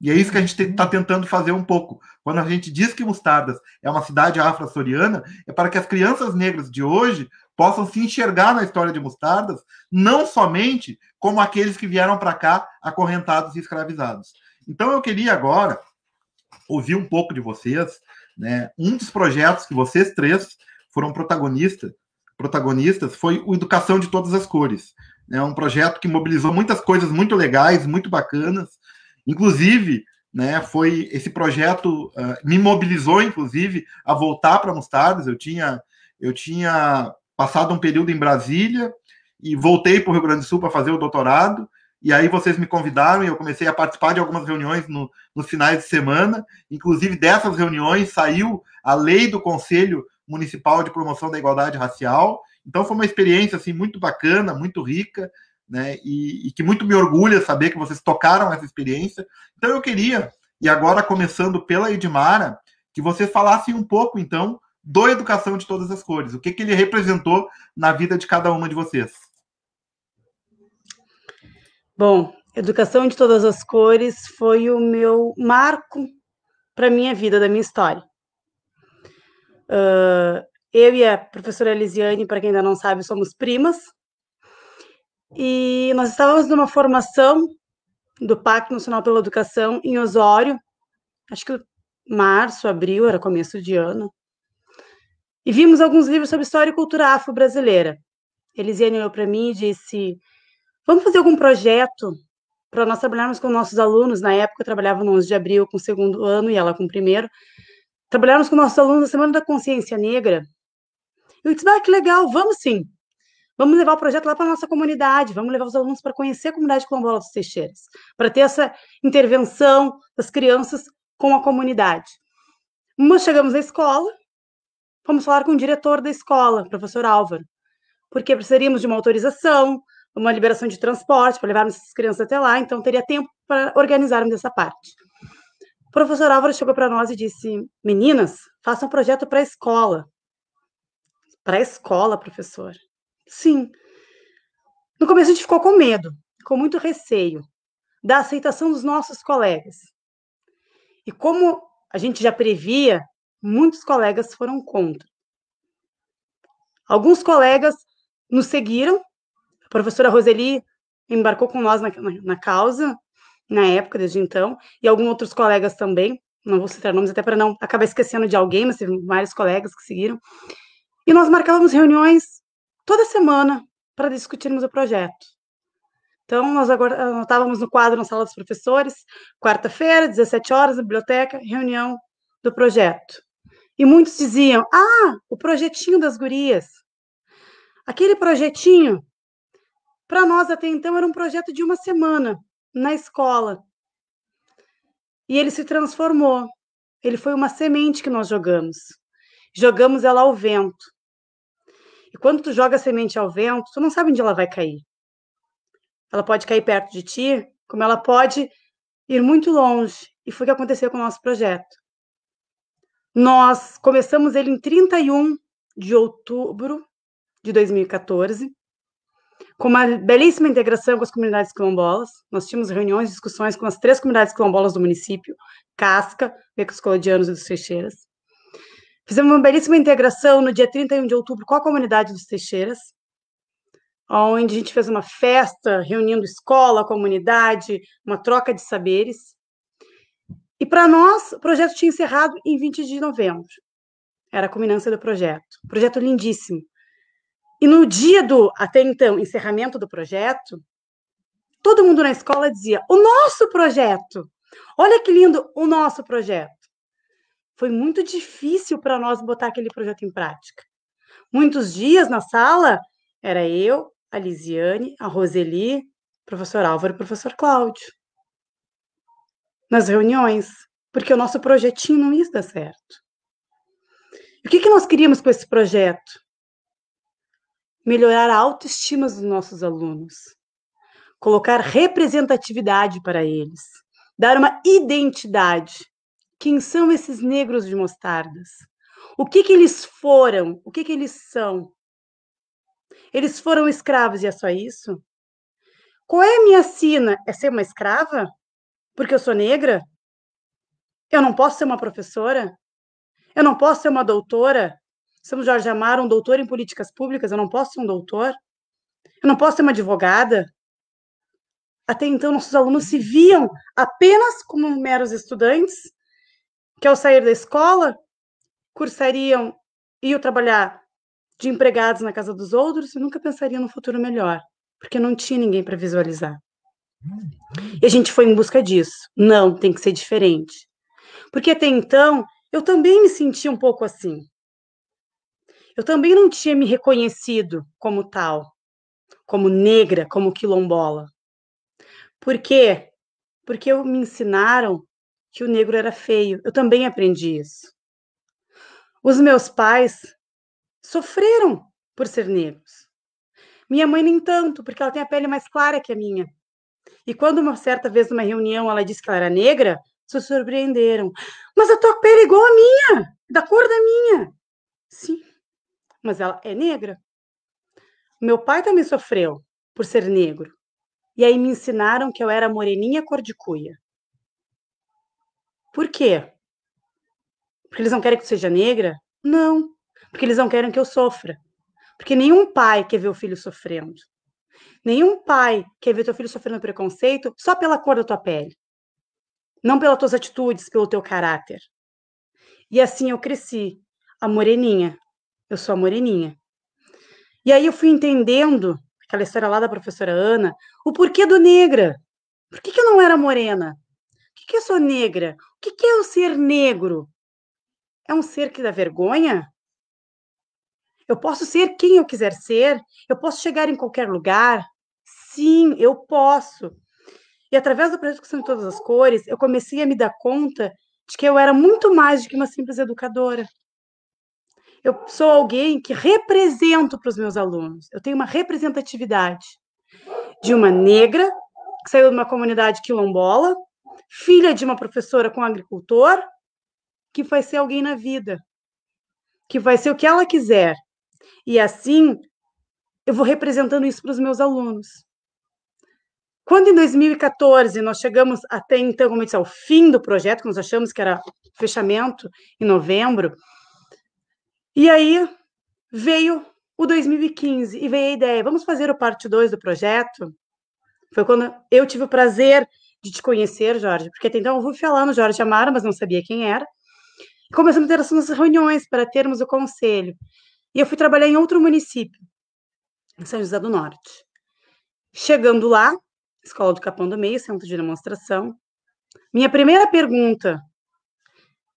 E é isso que a gente está tentando fazer um pouco. Quando a gente diz que Mostardas é uma cidade afro-açoriana, é para que as crianças negras de hoje possam se enxergar na história de Mostardas, não somente como aqueles que vieram para cá acorrentados e escravizados. Então eu queria agora ouvir um pouco de vocês, né? Um dos projetos que vocês três foram protagonistas foi o Educação de Todas as Cores. É um projeto que mobilizou muitas coisas muito legais, muito bacanas. Inclusive, né, foi esse projeto me mobilizou, inclusive, a voltar para Mostardas. Eu tinha passado um período em Brasília e voltei para o Rio Grande do Sul para fazer o doutorado. E aí vocês me convidaram e eu comecei a participar de algumas reuniões nos finais de semana. Inclusive, dessas reuniões saiu a lei do Conselho Municipal de Promoção da Igualdade Racial. Então, foi uma experiência assim, muito bacana, muito rica, né? E que muito me orgulha saber que vocês tocaram essa experiência. Então, eu queria, e agora começando pela Edmara, que vocês falassem um pouco, então, do Educação de Todas as Cores. O que ele representou na vida de cada uma de vocês? Bom, Educação de Todas as Cores foi o meu marco para a minha vida, da minha história. Eu e a professora Elisiane, para quem ainda não sabe, somos primas, e nós estávamos numa formação do Pacto Nacional pela Educação em Osório, acho que março, abril, era começo de ano, e vimos alguns livros sobre história e cultura afro-brasileira. Elisiane olhou para mim e disse: vamos fazer algum projeto para nós trabalharmos com nossos alunos. Na época eu trabalhava no 11 de abril com o segundo ano e ela com o primeiro. Trabalharmos com nossos alunos na Semana da Consciência Negra Eu disse, ah, que legal, vamos sim. Vamos levar o projeto lá para a nossa comunidade, vamos levar os alunos para conhecer a comunidade quilombola dos Teixeiras, para ter essa intervenção das crianças com a comunidade. Nós chegamos na escola, fomos falar com o diretor da escola, professor Álvaro, porque precisaríamos de uma autorização, uma liberação de transporte para levarmos essas crianças até lá, então teria tempo para organizarmos essa parte. O professor Álvaro chegou para nós e disse, meninas, façam um projeto para a escola. Para a escola, professor? Sim. No começo a gente ficou com medo, com muito receio da aceitação dos nossos colegas. E como a gente já previa, muitos colegas foram contra. Alguns colegas nos seguiram, a professora Roseli embarcou com nós na causa, na época, desde então, e alguns outros colegas também, não vou citar nomes até para não acabar esquecendo de alguém, mas teve vários colegas que seguiram. E nós marcávamos reuniões toda semana para discutirmos o projeto. Então, nós agora estávamos no quadro na sala dos professores, quarta-feira, 17 horas, na biblioteca, reunião do projeto. E muitos diziam, o projetinho das gurias. Aquele projetinho, para nós até então, era um projeto de uma semana, na escola. E ele se transformou. Ele foi uma semente que nós jogamos. Jogamos ela ao vento. E quando tu joga a semente ao vento, tu não sabe onde ela vai cair. Ela pode cair perto de ti, como ela pode ir muito longe. E foi o que aconteceu com o nosso projeto. Nós começamos ele em 31 de outubro de 2014, com uma belíssima integração com as comunidades quilombolas. Nós tínhamos reuniões, discussões com as 3 comunidades quilombolas do município, Casca, Becos Colodianos e dos Teixeiras. Fizemos uma belíssima integração no dia 31 de outubro com a comunidade dos Teixeiras, onde a gente fez uma festa, reunindo escola, comunidade, uma troca de saberes. E para nós, o projeto tinha encerrado em 20 de novembro. Era a culminância do projeto. Projeto lindíssimo. E no dia do, até então, encerramento do projeto, todo mundo na escola dizia, o nosso projeto! Olha que lindo o nosso projeto! Foi muito difícil para nós botar aquele projeto em prática. Muitos dias na sala, era eu, a Lisiane, a Roseli, o professor Álvaro e o professor Cláudio. Nas reuniões, porque o nosso projetinho não ia dar certo. E o que nós queríamos com esse projeto? Melhorar a autoestima dos nossos alunos, colocar representatividade para eles, dar uma identidade. Quem são esses negros de mostardas? O que eles foram? O que eles são? Eles foram escravos e é só isso? Qual é a minha sina? É ser uma escrava? Porque eu sou negra? Eu não posso ser uma professora? Eu não posso ser uma doutora? São Jorge Amaro, um doutor em políticas públicas, eu não posso ser um doutor? Eu não posso ser uma advogada? Até então, nossos alunos se viam apenas como meros estudantes, que ao sair da escola, cursariam, iam trabalhar de empregados na casa dos outros e nunca pensariam no futuro melhor, porque não tinha ninguém para visualizar. E a gente foi em busca disso. Não, tem que ser diferente. Porque até então, eu também me sentia um pouco assim. Eu também não tinha me reconhecido como tal, como negra, como quilombola. Por quê? Porque me ensinaram que o negro era feio. Eu também aprendi isso. Os meus pais sofreram por ser negros. Minha mãe nem tanto, porque ela tem a pele mais clara que a minha. E quando uma certa vez numa reunião ela disse que ela era negra, se surpreenderam. Mas a tua pele é igual à minha, da cor da minha. Sim, mas ela é negra. Meu pai também sofreu por ser negro. E aí me ensinaram que eu era moreninha cor de cuia. Por quê? Porque eles não querem que eu seja negra? Não, porque eles não querem que eu sofra. Porque nenhum pai quer ver o filho sofrendo. Nenhum pai quer ver teu filho sofrendo preconceito só pela cor da tua pele. Não pelas tuas atitudes, pelo teu caráter. E assim eu cresci, a moreninha. Eu sou a moreninha. E aí eu fui entendendo, aquela história lá da professora Ana, o porquê do negra. Por que eu não era morena? Por que eu sou negra? O que é o ser negro? É um ser que dá vergonha? Eu posso ser quem eu quiser ser? Eu posso chegar em qualquer lugar? Sim, eu posso. E através do projeto Educação de Todas as Cores, eu comecei a me dar conta de que eu era muito mais do que uma simples educadora. Eu sou alguém que represento para os meus alunos. Eu tenho uma representatividade de uma negra que saiu de uma comunidade quilombola, filha de uma professora com um agricultor, que vai ser alguém na vida, que vai ser o que ela quiser. E assim, eu vou representando isso para os meus alunos. Quando em 2014 nós chegamos até então, como eu disse, ao fim do projeto, que nós achamos que era fechamento em novembro, e aí veio o 2015 e veio a ideia, vamos fazer o parte 2 do projeto? Foi quando eu tive o prazer de te conhecer, Jorge, porque até então eu fui falar no Jorge Amaro, mas não sabia quem era. E começamos a ter as nossas reuniões para termos o conselho. E eu fui trabalhar em outro município, em São José do Norte. Chegando lá, Escola do Capão do Meio, centro de demonstração, minha primeira pergunta,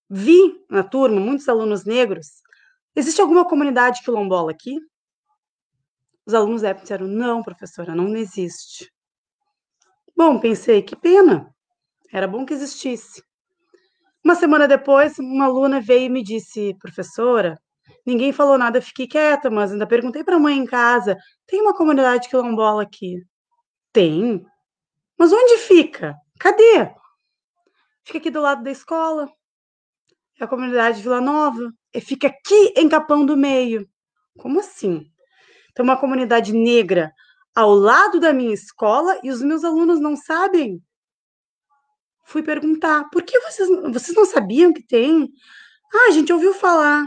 vi na turma muitos alunos negros, existe alguma comunidade quilombola aqui? Os alunos da época disseram, não, professora, não existe. Bom, pensei, que pena, era bom que existisse. Uma semana depois, uma aluna veio e me disse, professora, ninguém falou nada, eu fiquei quieta, mas ainda perguntei para a mãe em casa, tem uma comunidade quilombola aqui? Tem. Mas onde fica? Cadê? Fica aqui do lado da escola. É a comunidade Vila Nova. E fica aqui em Capão do Meio. Como assim? Tem uma comunidade negra ao lado da minha escola e os meus alunos não sabem? Fui perguntar, por que vocês não sabiam que tem? Ah, a gente ouviu falar.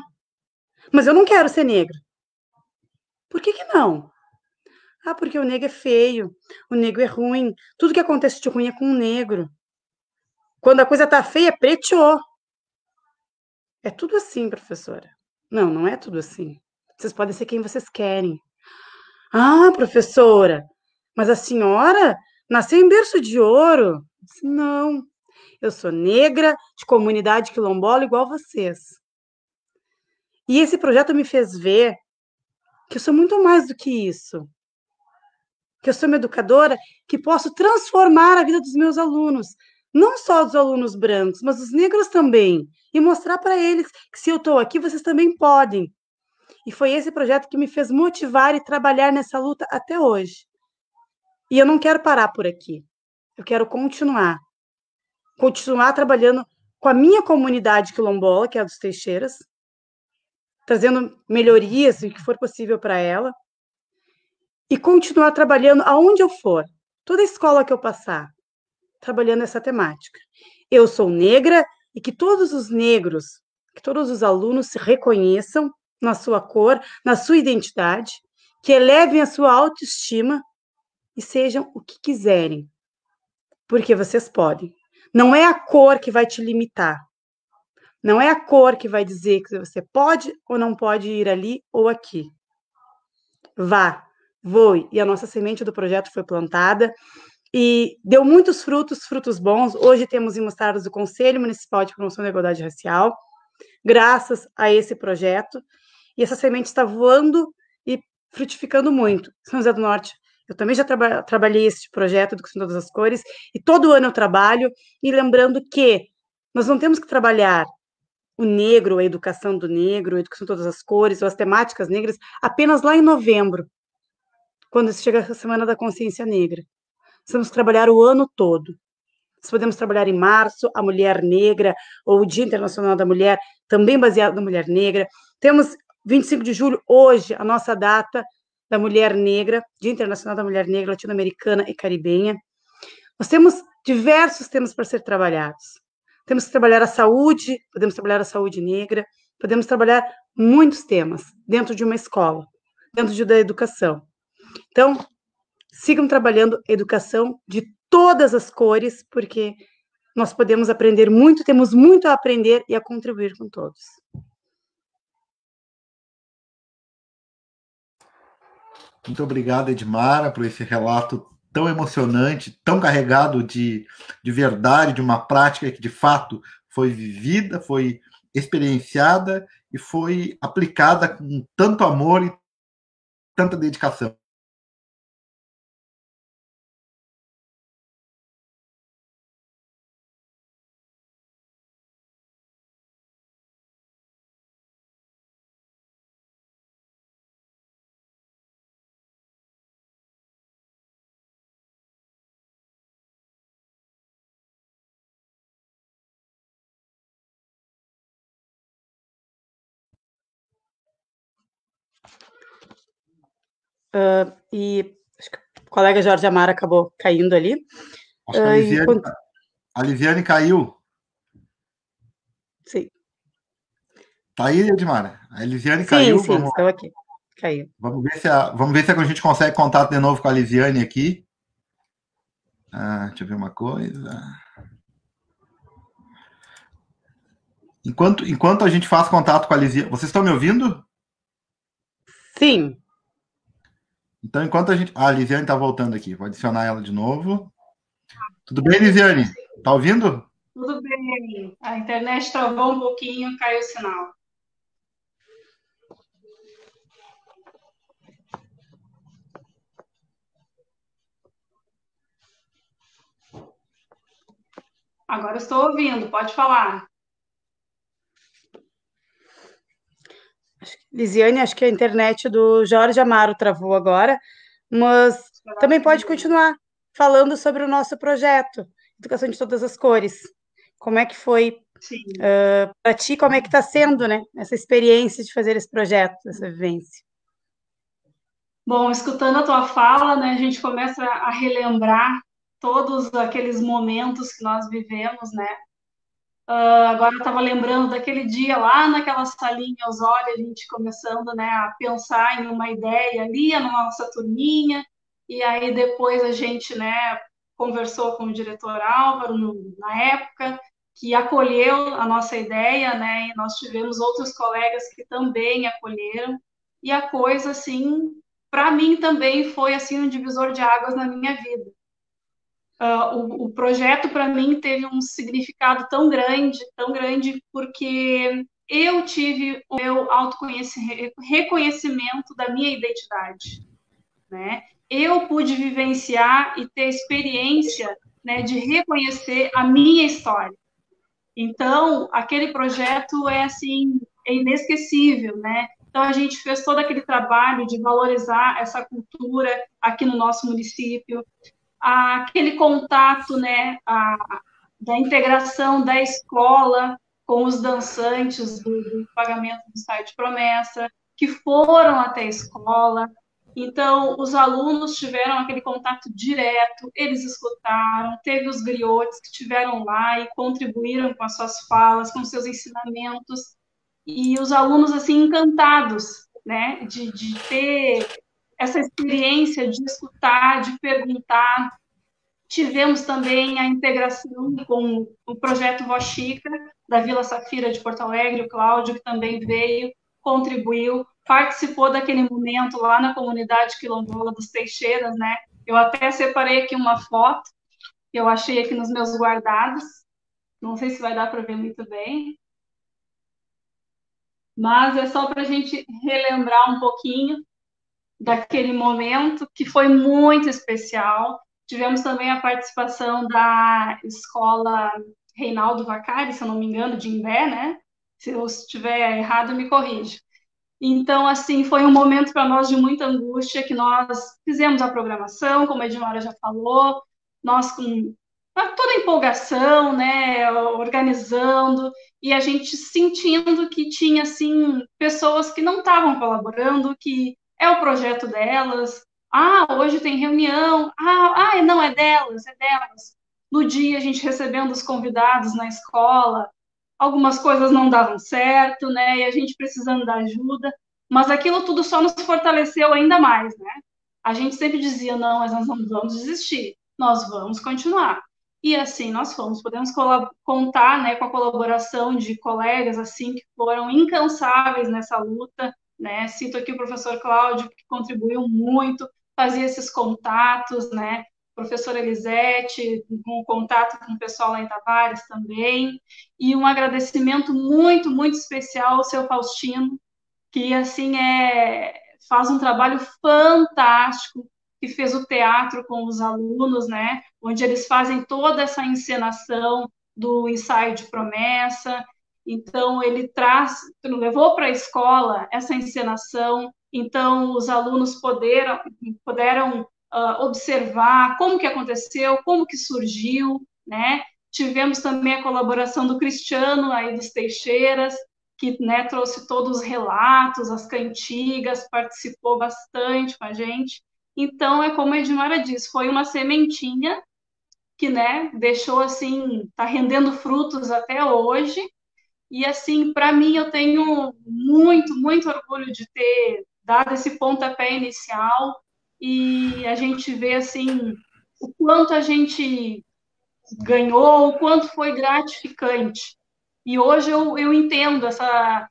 Mas eu não quero ser negra. Por que não? Ah, porque o negro é feio, o negro é ruim. Tudo que acontece de ruim é com o negro. Quando a coisa tá feia, preteou. É tudo assim, professora. Não, não é tudo assim. Vocês podem ser quem vocês querem. Ah, professora, mas a senhora nasceu em berço de ouro. Disse, não, eu sou negra, de comunidade quilombola igual vocês. E esse projeto me fez ver que eu sou muito mais do que isso. Que eu sou uma educadora que posso transformar a vida dos meus alunos. Não só dos alunos brancos, mas dos negros também. E mostrar para eles que se eu estou aqui, vocês também podem. E foi esse projeto que me fez motivar e trabalhar nessa luta até hoje. E eu não quero parar por aqui. Eu quero continuar. Continuar trabalhando com a minha comunidade quilombola, que é a dos Teixeiras, trazendo melhorias, o que for possível para ela, e continuar trabalhando aonde eu for, toda escola que eu passar, trabalhando essa temática. Eu sou negra e que todos os negros, que todos os alunos se reconheçam na sua cor, na sua identidade, que elevem a sua autoestima e sejam o que quiserem, porque vocês podem. Não é a cor que vai te limitar. Não é a cor que vai dizer que você pode ou não pode ir ali ou aqui. Vá, voe. E a nossa semente do projeto foi plantada e deu muitos frutos, frutos bons. Hoje temos emossados do Conselho Municipal de Promoção da Igualdade Racial, graças a esse projeto. E essa semente está voando e frutificando muito. São José do Norte, eu também já trabalhei esse projeto Educação de Todas as Cores, e todo ano eu trabalho, e lembrando que nós não temos que trabalhar o negro, a educação do negro, a educação de todas as cores, ou as temáticas negras, apenas lá em novembro, quando chega a Semana da Consciência Negra. Nós temos que trabalhar o ano todo. Nós podemos trabalhar em março, a Mulher Negra, ou o Dia Internacional da Mulher, também baseado na Mulher Negra. Temos 25 de julho, hoje, a nossa data da Mulher Negra, Dia Internacional da Mulher Negra, Latino-Americana e Caribenha. Nós temos diversos temas para ser trabalhados. Temos que trabalhar a saúde, podemos trabalhar a saúde negra, podemos trabalhar muitos temas dentro de uma escola, dentro da educação. Então, sigam trabalhando educação de todas as cores, porque nós podemos aprender muito, temos muito a aprender e a contribuir com todos. Muito obrigado, Edmara, por esse relato tão emocionante, tão carregado de verdade, de uma prática que, de fato, foi vivida, foi experienciada e foi aplicada com tanto amor e tanta dedicação. E acho que o colega Jorge Amaro acabou caindo ali. Acho que a Lisiane caiu. Sim. Tá aí, Edmara? A Lisiane caiu. Sim, estou aqui. Caiu. Vamos ver se a gente consegue contato de novo com a Lisiane aqui. Deixa eu ver uma coisa. Enquanto a gente faz contato com a Lisiane... Vocês estão me ouvindo? Sim. Então, enquanto a gente... a Lisiane está voltando aqui. Vou adicionar ela de novo. Tudo bem, Lisiane? Tá ouvindo? Tudo bem. A internet travou um pouquinho, caiu o sinal. Agora estou ouvindo, pode falar. Lisiane, acho que a internet do Jorge Amaro travou agora, mas também pode continuar falando sobre o nosso projeto, Educação de Todas as Cores. Como é que foi para ti, como é que está sendo, né, essa experiência de fazer esse projeto, essa vivência? Bom, escutando a tua fala, né, a gente começa a relembrar todos aqueles momentos que nós vivemos, né? Agora eu estava lembrando daquele dia lá naquela salinha Osório, a gente começando, né, a pensar em uma ideia ali na nossa turminha, e aí depois a gente, né, conversou com o diretor Álvaro na época, que acolheu a nossa ideia, né, e nós tivemos outros colegas que também acolheram, e a coisa, assim, para mim também foi, assim, um divisor de águas na minha vida. O projeto, para mim, teve um significado tão grande, porque eu tive o meu reconhecimento da minha identidade, né? Eu pude vivenciar e ter experiência, né, de reconhecer a minha história. Então, aquele projeto é, assim, é inesquecível, né? Então, a gente fez todo aquele trabalho de valorizar essa cultura aqui no nosso município, aquele contato, né, da integração da escola com os dançantes do pagamento do Saio de Promessa, que foram até a escola. Então, os alunos tiveram aquele contato direto, eles escutaram, teve os griotes que estiveram lá e contribuíram com as suas falas, com seus ensinamentos, e os alunos, assim, encantados, né, de ter essa experiência de escutar, de perguntar. Tivemos também a integração com o projeto Voz Chica, da Vila Safira de Porto Alegre, o Cláudio, que também veio, contribuiu, participou daquele momento lá na comunidade quilombola dos Teixeiras, né? Eu até separei aqui uma foto, que eu achei aqui nos meus guardados, não sei se vai dar para ver muito bem, mas é só para a gente relembrar um pouquinho daquele momento, que foi muito especial. Tivemos também a participação da escola Reinaldo Vacari, se eu não me engano, de Imbé, né? Se eu estiver errado, me corrija. Então, assim, foi um momento para nós de muita angústia, que nós fizemos a programação, como a Edmara já falou, nós com toda a empolgação, né, organizando, e a gente sentindo que tinha, assim, pessoas que não estavam colaborando, que é o projeto delas, hoje tem reunião, não, é delas, é delas. No dia, a gente recebendo os convidados na escola, algumas coisas não davam certo, né, e a gente precisando da ajuda, mas aquilo tudo só nos fortaleceu ainda mais, né? A gente sempre dizia, não, mas nós não vamos desistir, nós vamos continuar. E assim nós fomos, podemos contar, né, com a colaboração de colegas, assim, que foram incansáveis nessa luta, né? Cito aqui o professor Cláudio, que contribuiu muito, fazia esses contatos, né? professora Elisete, com contato com o pessoal lá em Tavares também, e um agradecimento muito, muito especial ao seu Faustino, que, assim, faz um trabalho fantástico, que fez o teatro com os alunos, né, onde eles fazem toda essa encenação do ensaio de promessa. Então, ele levou para a escola essa encenação, então os alunos puderam observar como que aconteceu, como que surgiu, né? Tivemos também a colaboração do Cristiano aí dos Teixeiras, que, né, trouxe todos os relatos, as cantigas, participou bastante com a gente. Então, é como a Edmara disse, foi uma sementinha que, né, deixou, assim, tá rendendo frutos até hoje. E, assim, para mim, eu tenho muito, muito orgulho de ter dado esse pontapé inicial, e a gente vê, assim, o quanto a gente ganhou, o quanto foi gratificante. E hoje eu entendo essa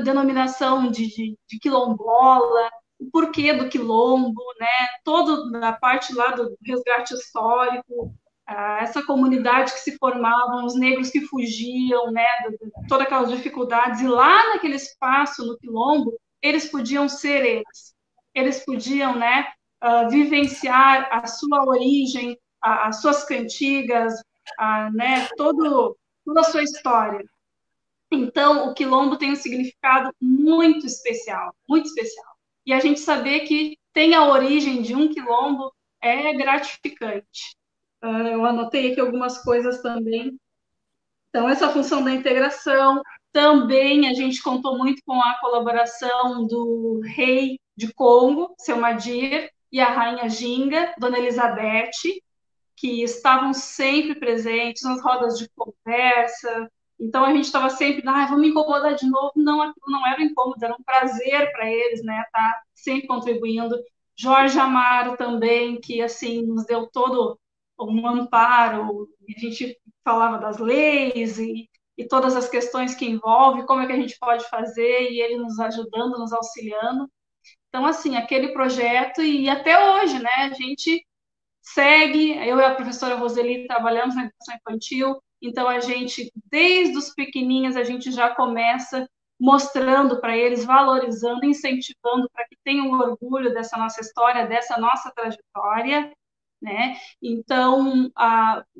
denominação de quilombola, o porquê do quilombo, né? Toda a parte lá do resgate histórico, essa comunidade que se formavam, os negros que fugiam, né? Todas aquelas dificuldades, e lá naquele espaço, no quilombo, eles podiam ser eles. Eles podiam, né, vivenciar a sua origem, as suas cantigas, né, toda a sua história. Então, o quilombo tem um significado muito especial, muito especial. E a gente saber que tem a origem de um quilombo é gratificante. Eu anotei aqui algumas coisas também. Então, essa função da integração, também a gente contou muito com a colaboração do rei de Congo, seu Madir, e a rainha Ginga, Dona Elizabeth, que estavam sempre presentes nas rodas de conversa. Então, a gente estava sempre, vamos me incomodar de novo. Não, aquilo não era um incômodo, era um prazer para eles, né, estar sempre contribuindo. Jorge Amaro também, que, assim, nos deu todo um amparo. A gente falava das leis e todas as questões que envolve, como é que a gente pode fazer, e ele nos ajudando, nos auxiliando. Então, assim, aquele projeto, e até hoje, né, a gente segue, eu e a professora Roseli trabalhamos na educação infantil, então a gente, desde os pequenininhos, a gente já começa mostrando para eles, valorizando, incentivando para que tenham orgulho dessa nossa história, dessa nossa trajetória, né? Então,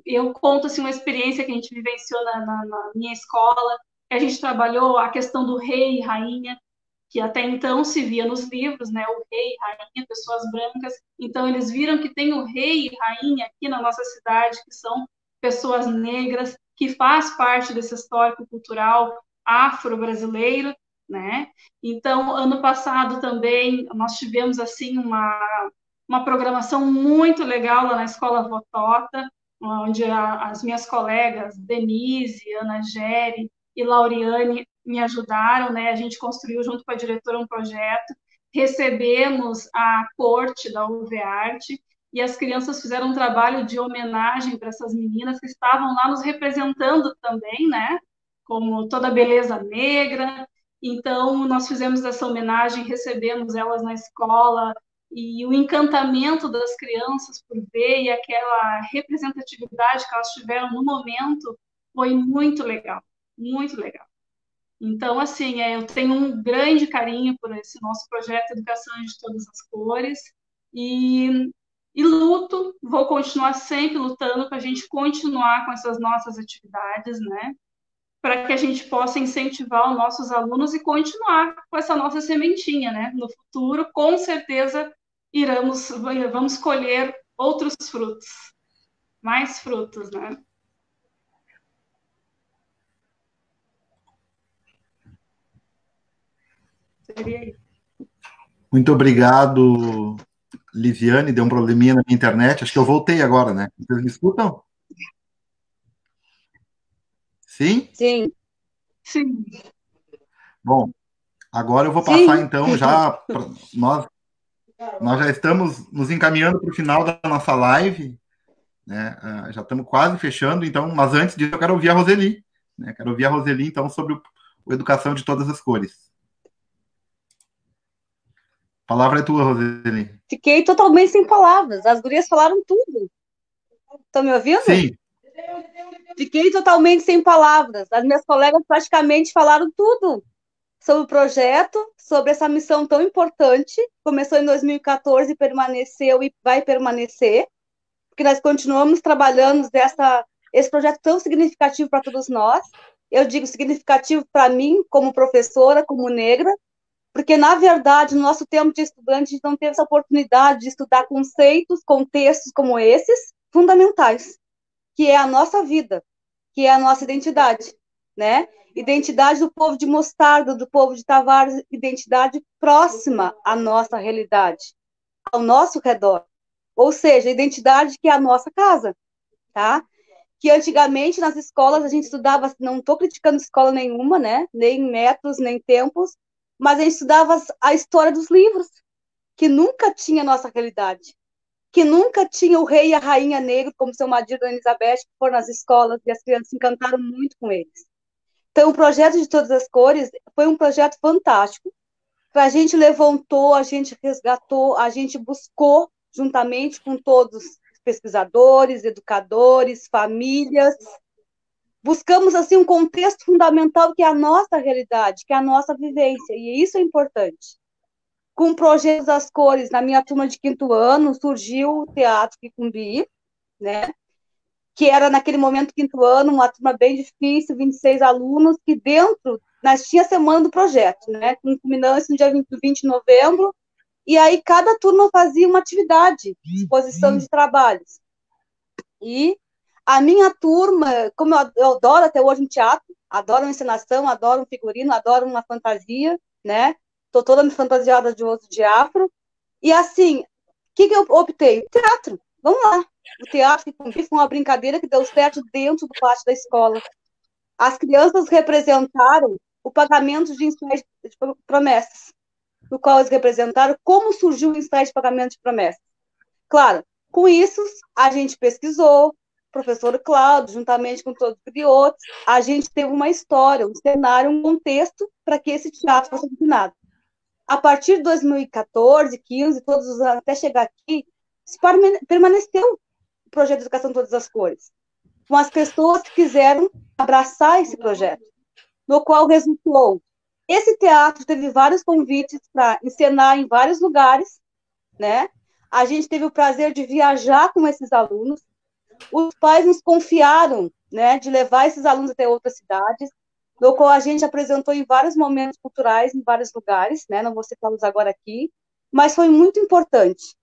eu conto assim, uma experiência que a gente vivenciou na minha escola, que a gente trabalhou a questão do rei e rainha, que até então se via nos livros, né, o rei, rainha, pessoas brancas. Então, eles viram que tem o rei e rainha aqui na nossa cidade, que são pessoas negras, que faz parte desse histórico cultural afro-brasileiro, né? Então, ano passado também, nós tivemos, assim, uma programação muito legal lá na Escola Votota, onde as minhas colegas, Denise, Ana Gere e Lauriane, me ajudaram, né? A gente construiu junto com a diretora um projeto, recebemos a corte da UVArte e as crianças fizeram um trabalho de homenagem para essas meninas que estavam lá nos representando também, né? Como toda a beleza negra. Então, nós fizemos essa homenagem, recebemos elas na escola, e o encantamento das crianças por ver e aquela representatividade que elas tiveram no momento foi muito legal, muito legal. Então, assim, eu tenho um grande carinho por esse nosso projeto Educação de Todas as Cores e luto, vou continuar sempre lutando para a gente continuar com essas nossas atividades, né? Para que a gente possa incentivar os nossos alunos e continuar com essa nossa sementinha, né? No futuro, com certeza, vamos colher outros frutos, mais frutos, né? Muito obrigado, Lisiane. Deu um probleminha na minha internet. Acho que eu voltei agora, né? Vocês me escutam? Sim? Sim. Sim. Bom, agora eu vou passar, então, já... Nós já estamos nos encaminhando para o final da nossa live, né? Já estamos quase fechando, então, mas antes disso eu quero ouvir a Roseli, né? Quero ouvir a Roseli, então, sobre o Educação de Todas as Cores. palavra é tua, Roseli. Fiquei totalmente sem palavras. As gurias falaram tudo. Estão me ouvindo? Sim. Fiquei totalmente sem palavras. As minhas colegas praticamente falaram tudo sobre o projeto, sobre essa missão tão importante. Começou em 2014, permaneceu e vai permanecer, porque nós continuamos trabalhando esse projeto tão significativo para todos nós. Eu digo significativo para mim, como professora, como negra, porque, na verdade, no nosso tempo de estudante, a gente não teve essa oportunidade de estudar conceitos, contextos como esses, fundamentais, que é a nossa vida, que é a nossa identidade, né? Identidade do povo de Mostarda, do povo de Tavares, identidade próxima à nossa realidade, ao nosso redor. Ou seja, identidade que é a nossa casa, tá? Que antigamente nas escolas a gente estudava, não estou criticando escola nenhuma, né? Nem métodos, nem tempos, mas a gente estudava a história dos livros, que nunca tinha a nossa realidade, que nunca tinha o rei e a rainha negro, como seu Madir e Dona Elizabeth, que foram nas escolas e as crianças se encantaram muito com eles. Então, o projeto de Todas as Cores foi um projeto fantástico, que a gente levantou, a gente resgatou, a gente buscou, juntamente com todos os pesquisadores, educadores, famílias, buscamos, assim, um contexto fundamental que é a nossa realidade, que é a nossa vivência, e isso é importante. Com o projeto das cores, na minha turma de 5º ano, surgiu o Teatro Quicumbi, né? Que era, naquele momento, 5º ano, uma turma bem difícil, 26 alunos, que dentro, nós tinha a semana do projeto, né? Com culminância no dia 20 de novembro, e aí cada turma fazia uma atividade, exposição de trabalhos. E a minha turma, como eu adoro até hoje um teatro, adoro uma encenação, adoro um figurino, adoro uma fantasia, né? Estou toda me fantasiada de osso de afro. E assim, o que eu optei? Teatro, vamos lá. O teatro que foi uma brincadeira que deu certo dentro do pátio da escola. As crianças representaram o pagamento de ensaios de promessas, no qual eles representaram como surgiu o ensaio de pagamento de promessas. Claro, com isso, a gente pesquisou, o professor Cláudio, juntamente com todos os outros, a gente teve uma história, um cenário, um contexto para que esse teatro fosse ensinado. A partir de 2014, 15, todos os anos, até chegar aqui, permaneceu o projeto de Educação Todas as Cores, com as pessoas que quiseram abraçar esse projeto, no qual resultou. Esse teatro teve vários convites para encenar em vários lugares, né? A gente teve o prazer de viajar com esses alunos. Os pais nos confiaram, né, de levar esses alunos até outras cidades, no qual a gente apresentou em vários momentos culturais, em vários lugares, né? Não vou citá-los agora aqui, mas foi muito importante.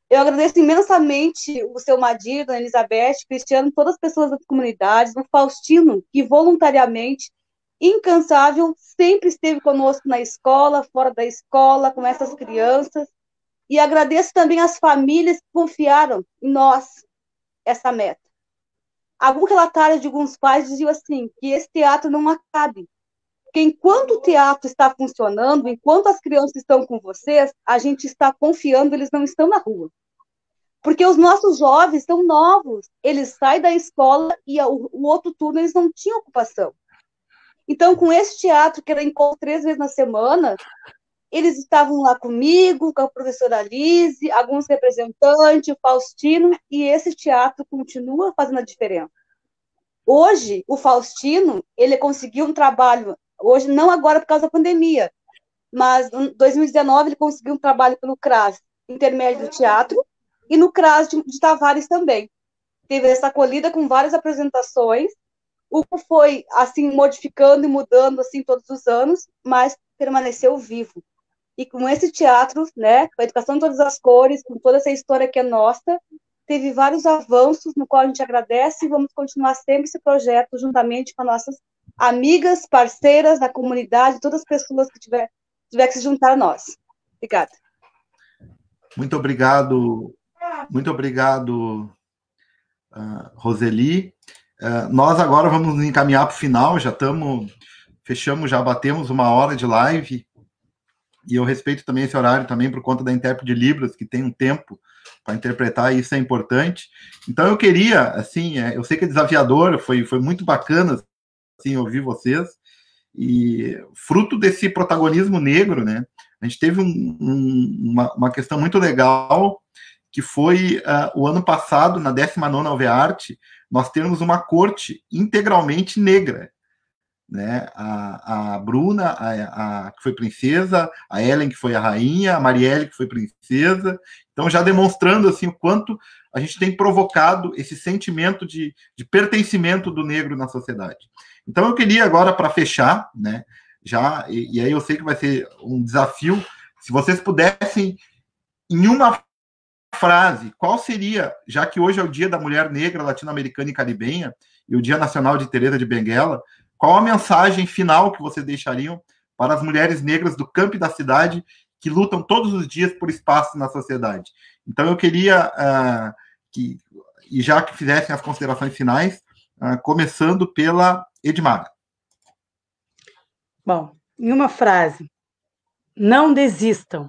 Eu agradeço imensamente o seu Madir, Dona Elizabeth, Cristiano, todas as pessoas das comunidades, o Faustino, que voluntariamente, incansável, sempre esteve conosco na escola, fora da escola, com essas crianças. E agradeço também as famílias que confiaram em nós essa meta. Algum relatário de alguns pais diziam assim, que esse teatro não acabe. Porque enquanto o teatro está funcionando, enquanto as crianças estão com vocês, a gente está confiando, eles não estão na rua. Porque os nossos jovens são novos, eles saem da escola e o outro turno eles não tinham ocupação. Então, com esse teatro, que era encontro 3 vezes na semana, eles estavam lá comigo, com a professora Lise, alguns representantes, o Faustino, e esse teatro continua fazendo a diferença. Hoje, o Faustino, ele conseguiu um trabalho, hoje não agora por causa da pandemia, mas em 2019 ele conseguiu um trabalho pelo CRAS, intermédio do teatro, e no CRAS de Tavares também. Teve essa acolhida com várias apresentações, o que foi, assim, modificando e mudando, assim, todos os anos, mas permaneceu vivo. E com esse teatro, né, com a Educação de Todas as Cores, com toda essa história que é nossa, teve vários avanços, no qual a gente agradece, e vamos continuar sempre esse projeto, juntamente com as nossas amigas, parceiras da comunidade, todas as pessoas que tiver que se juntar a nós. Obrigada. Muito obrigado, Roseli. Nós agora vamos nos encaminhar para o final, já batemos 1 hora de live, e eu respeito também esse horário também por conta da intérprete de Libras, que tem um tempo para interpretar, e isso é importante. Então eu queria, assim, eu sei que é desafiador, foi muito bacana, assim, ouvir vocês, E fruto desse protagonismo negro, né, a gente teve uma questão muito legal, que foi o ano passado, na 19ª Alvearte, nós temos uma corte integralmente negra, né? A Bruna, que foi princesa, a Ellen, que foi a rainha, a Marielle, que foi princesa. Então, já demonstrando assim, o quanto a gente tem provocado esse sentimento de pertencimento do negro na sociedade. Então, eu queria agora, para fechar, né, e aí eu sei que vai ser um desafio, se vocês pudessem, em uma frase, qual seria, já que hoje é o Dia da Mulher Negra Latino-Americana e Caribenha, e o Dia Nacional de Teresa de Benguela, qual a mensagem final que vocês deixariam para as mulheres negras do campo e da cidade que lutam todos os dias por espaço na sociedade? Então, eu queria e já que fizessem as considerações finais, começando pela Edmara. Bom, em uma frase, não desistam.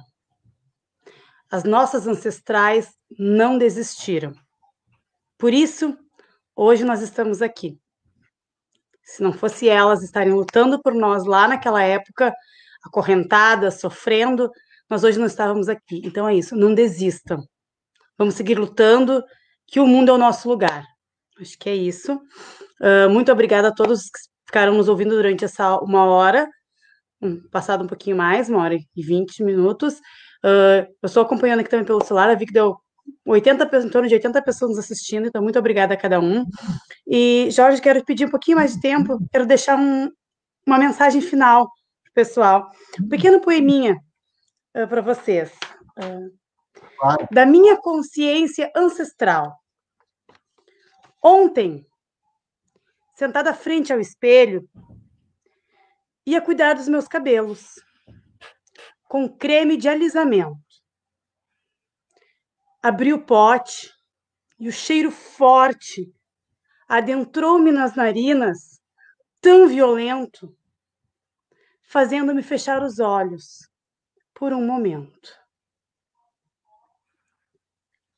As nossas ancestrais não desistiram. Por isso, hoje nós estamos aqui. Se não fosse elas estarem lutando por nós lá naquela época, acorrentadas, sofrendo, nós hoje não estávamos aqui. Então é isso, não desistam. Vamos seguir lutando, que o mundo é o nosso lugar. Acho que é isso. Muito obrigada a todos que ficaram nos ouvindo durante essa 1 hora, passado um pouquinho mais, 1h20. Eu estou acompanhando aqui também pelo celular, eu vi que deu em torno de 80 pessoas nos assistindo, então muito obrigada a cada um. E, Jorge, quero pedir um pouquinho mais de tempo, quero deixar uma mensagem final para o pessoal. Um pequeno poeminha para vocês. Da minha consciência ancestral. Ontem, sentada frente ao espelho, ia cuidar dos meus cabelos, com creme de alisamento. Abri o pote e o cheiro forte adentrou-me nas narinas, tão violento, fazendo-me fechar os olhos por um momento.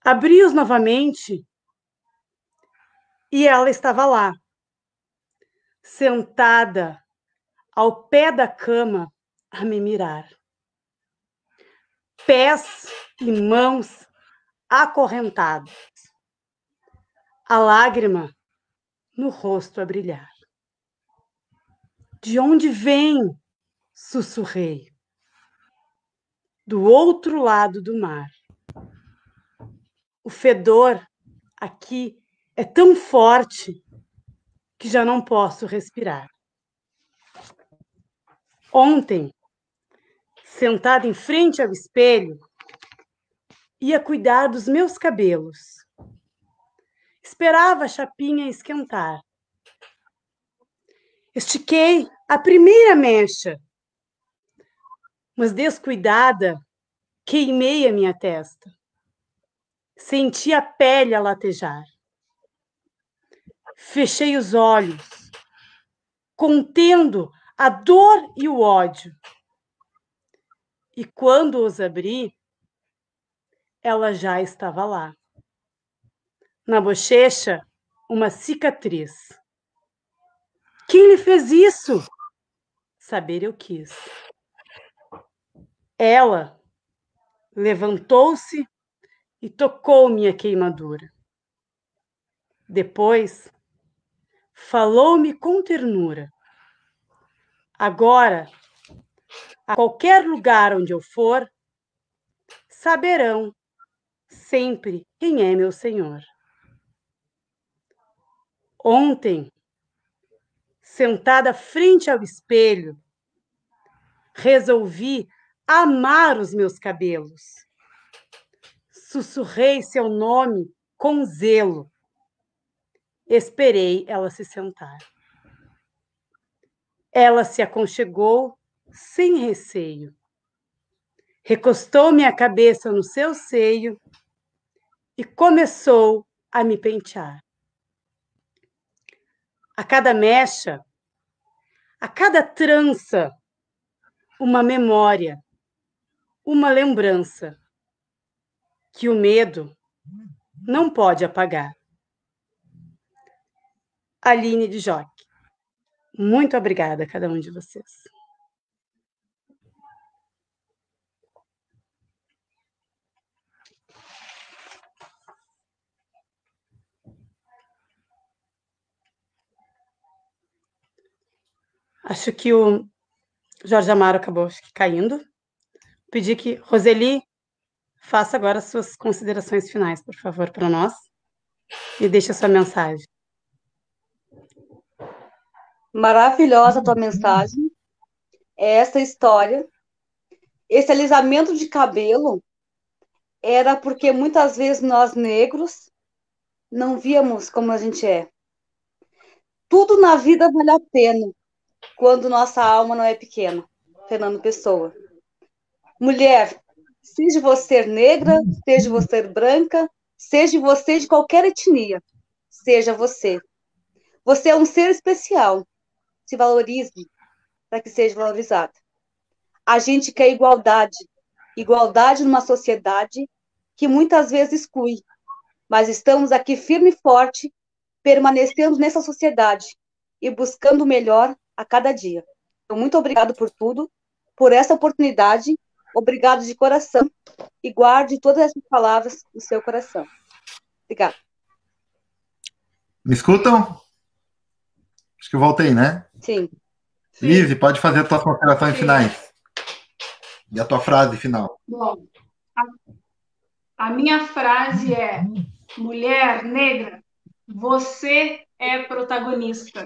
Abri-os novamente e ela estava lá, sentada ao pé da cama a me mirar. Pés e mãos acorrentados. A lágrima no rosto a brilhar. De onde vem? Sussurrei. Do outro lado do mar. O fedor aqui é tão forte que já não posso respirar. Ontem, sentada em frente ao espelho, ia cuidar dos meus cabelos. Esperava a chapinha esquentar. Estiquei a primeira mecha, mas descuidada, queimei a minha testa. Senti a pele a latejar. Fechei os olhos, contendo a dor e o ódio. E quando os abri, ela já estava lá. Na bochecha, uma cicatriz. Quem lhe fez isso? Saber eu quis. Ela levantou-se e tocou minha queimadura. Depois, falou-me com ternura. Agora, a qualquer lugar onde eu for, saberão sempre quem é meu Senhor. Ontem, sentada frente ao espelho, resolvi amar os meus cabelos. Sussurrei seu nome com zelo. Esperei ela se sentar. Ela se aconchegou sem receio. Recostou minha cabeça no seu seio e começou a me pentear. A cada mecha, a cada trança, uma memória, uma lembrança que o medo não pode apagar. Aline de Joque. Muito obrigada a cada um de vocês. Acho que o Jorge Amaro acabou caindo. Pedir que Roseli faça agora as suas considerações finais, por favor, para nós, e deixe a sua mensagem. Maravilhosa a tua mensagem. Essa história, esse alisamento de cabelo, era porque muitas vezes nós negros não víamos como a gente é. Tudo na vida vale a pena quando nossa alma não é pequena. Fernando Pessoa. Mulher, seja você negra, seja você branca, seja você de qualquer etnia, seja você. Você é um ser especial. Se valorize para que seja valorizado. A gente quer igualdade. Igualdade numa sociedade que muitas vezes exclui. Mas estamos aqui firme e forte, permanecendo nessa sociedade e buscando o melhor a cada dia. Então, muito obrigado por tudo, por essa oportunidade. Obrigado de coração. E guarde todas essas palavras no seu coração. Obrigada. Me escutam? Acho que eu voltei, né? Sim. Lise, pode fazer as tuas considerações finais. E a tua frase final. Bom, a minha frase é: mulher negra, você é protagonista.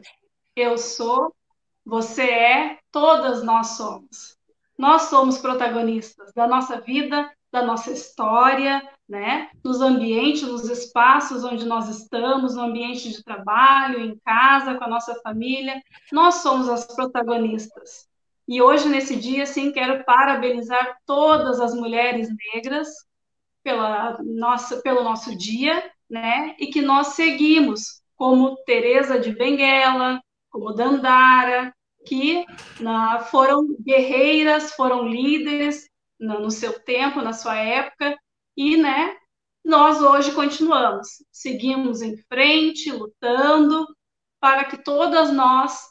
Eu sou, você é, todas nós somos. Nós somos protagonistas da nossa vida, da nossa história, né? Nos ambientes, nos espaços onde nós estamos, no ambiente de trabalho, em casa, com a nossa família. Nós somos as protagonistas. E hoje, nesse dia, sim, quero parabenizar todas as mulheres negras pelo nosso dia, né? E que nós seguimos, como Teresa de Benguela, como Dandara, que foram guerreiras, foram líderes no seu tempo, na sua época, e, né, nós hoje continuamos, seguimos em frente, lutando, para que todas nós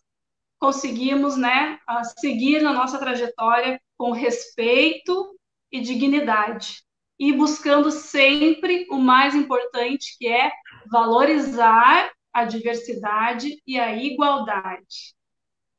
conseguimos, né, seguir na nossa trajetória com respeito e dignidade, e buscando sempre o mais importante, que é valorizar a diversidade e a igualdade.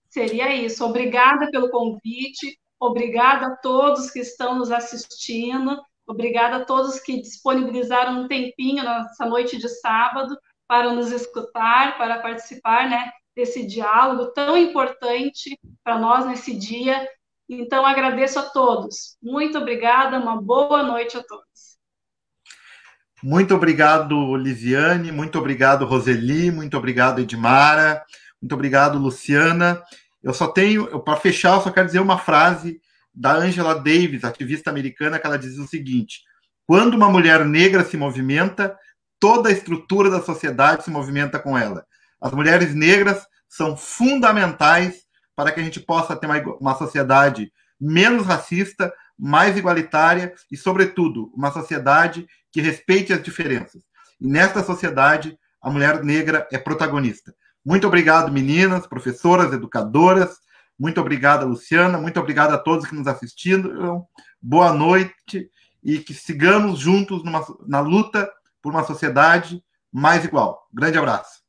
Seria isso. Obrigada pelo convite, obrigada a todos que estão nos assistindo, obrigada a todos que disponibilizaram um tempinho nessa noite de sábado para nos escutar, para participar, né, desse diálogo tão importante para nós nesse dia. Então, agradeço a todos. Muito obrigada, uma boa noite a todos. Muito obrigado, Lisiane, muito obrigado, Roseli, muito obrigado, Edmara, muito obrigado, Luciana. Eu só tenho, para fechar, eu só quero dizer uma frase da Angela Davis, ativista americana, que ela diz o seguinte: quando uma mulher negra se movimenta, toda a estrutura da sociedade se movimenta com ela. As mulheres negras são fundamentais para que a gente possa ter uma sociedade menos racista, mais igualitária e, sobretudo, uma sociedade que respeite as diferenças. E nesta sociedade, a mulher negra é protagonista. Muito obrigado, meninas, professoras, educadoras. Muito obrigado, Luciana. Muito obrigado a todos que nos assistiram. Boa noite e que sigamos juntos na luta por uma sociedade mais igual. Grande abraço.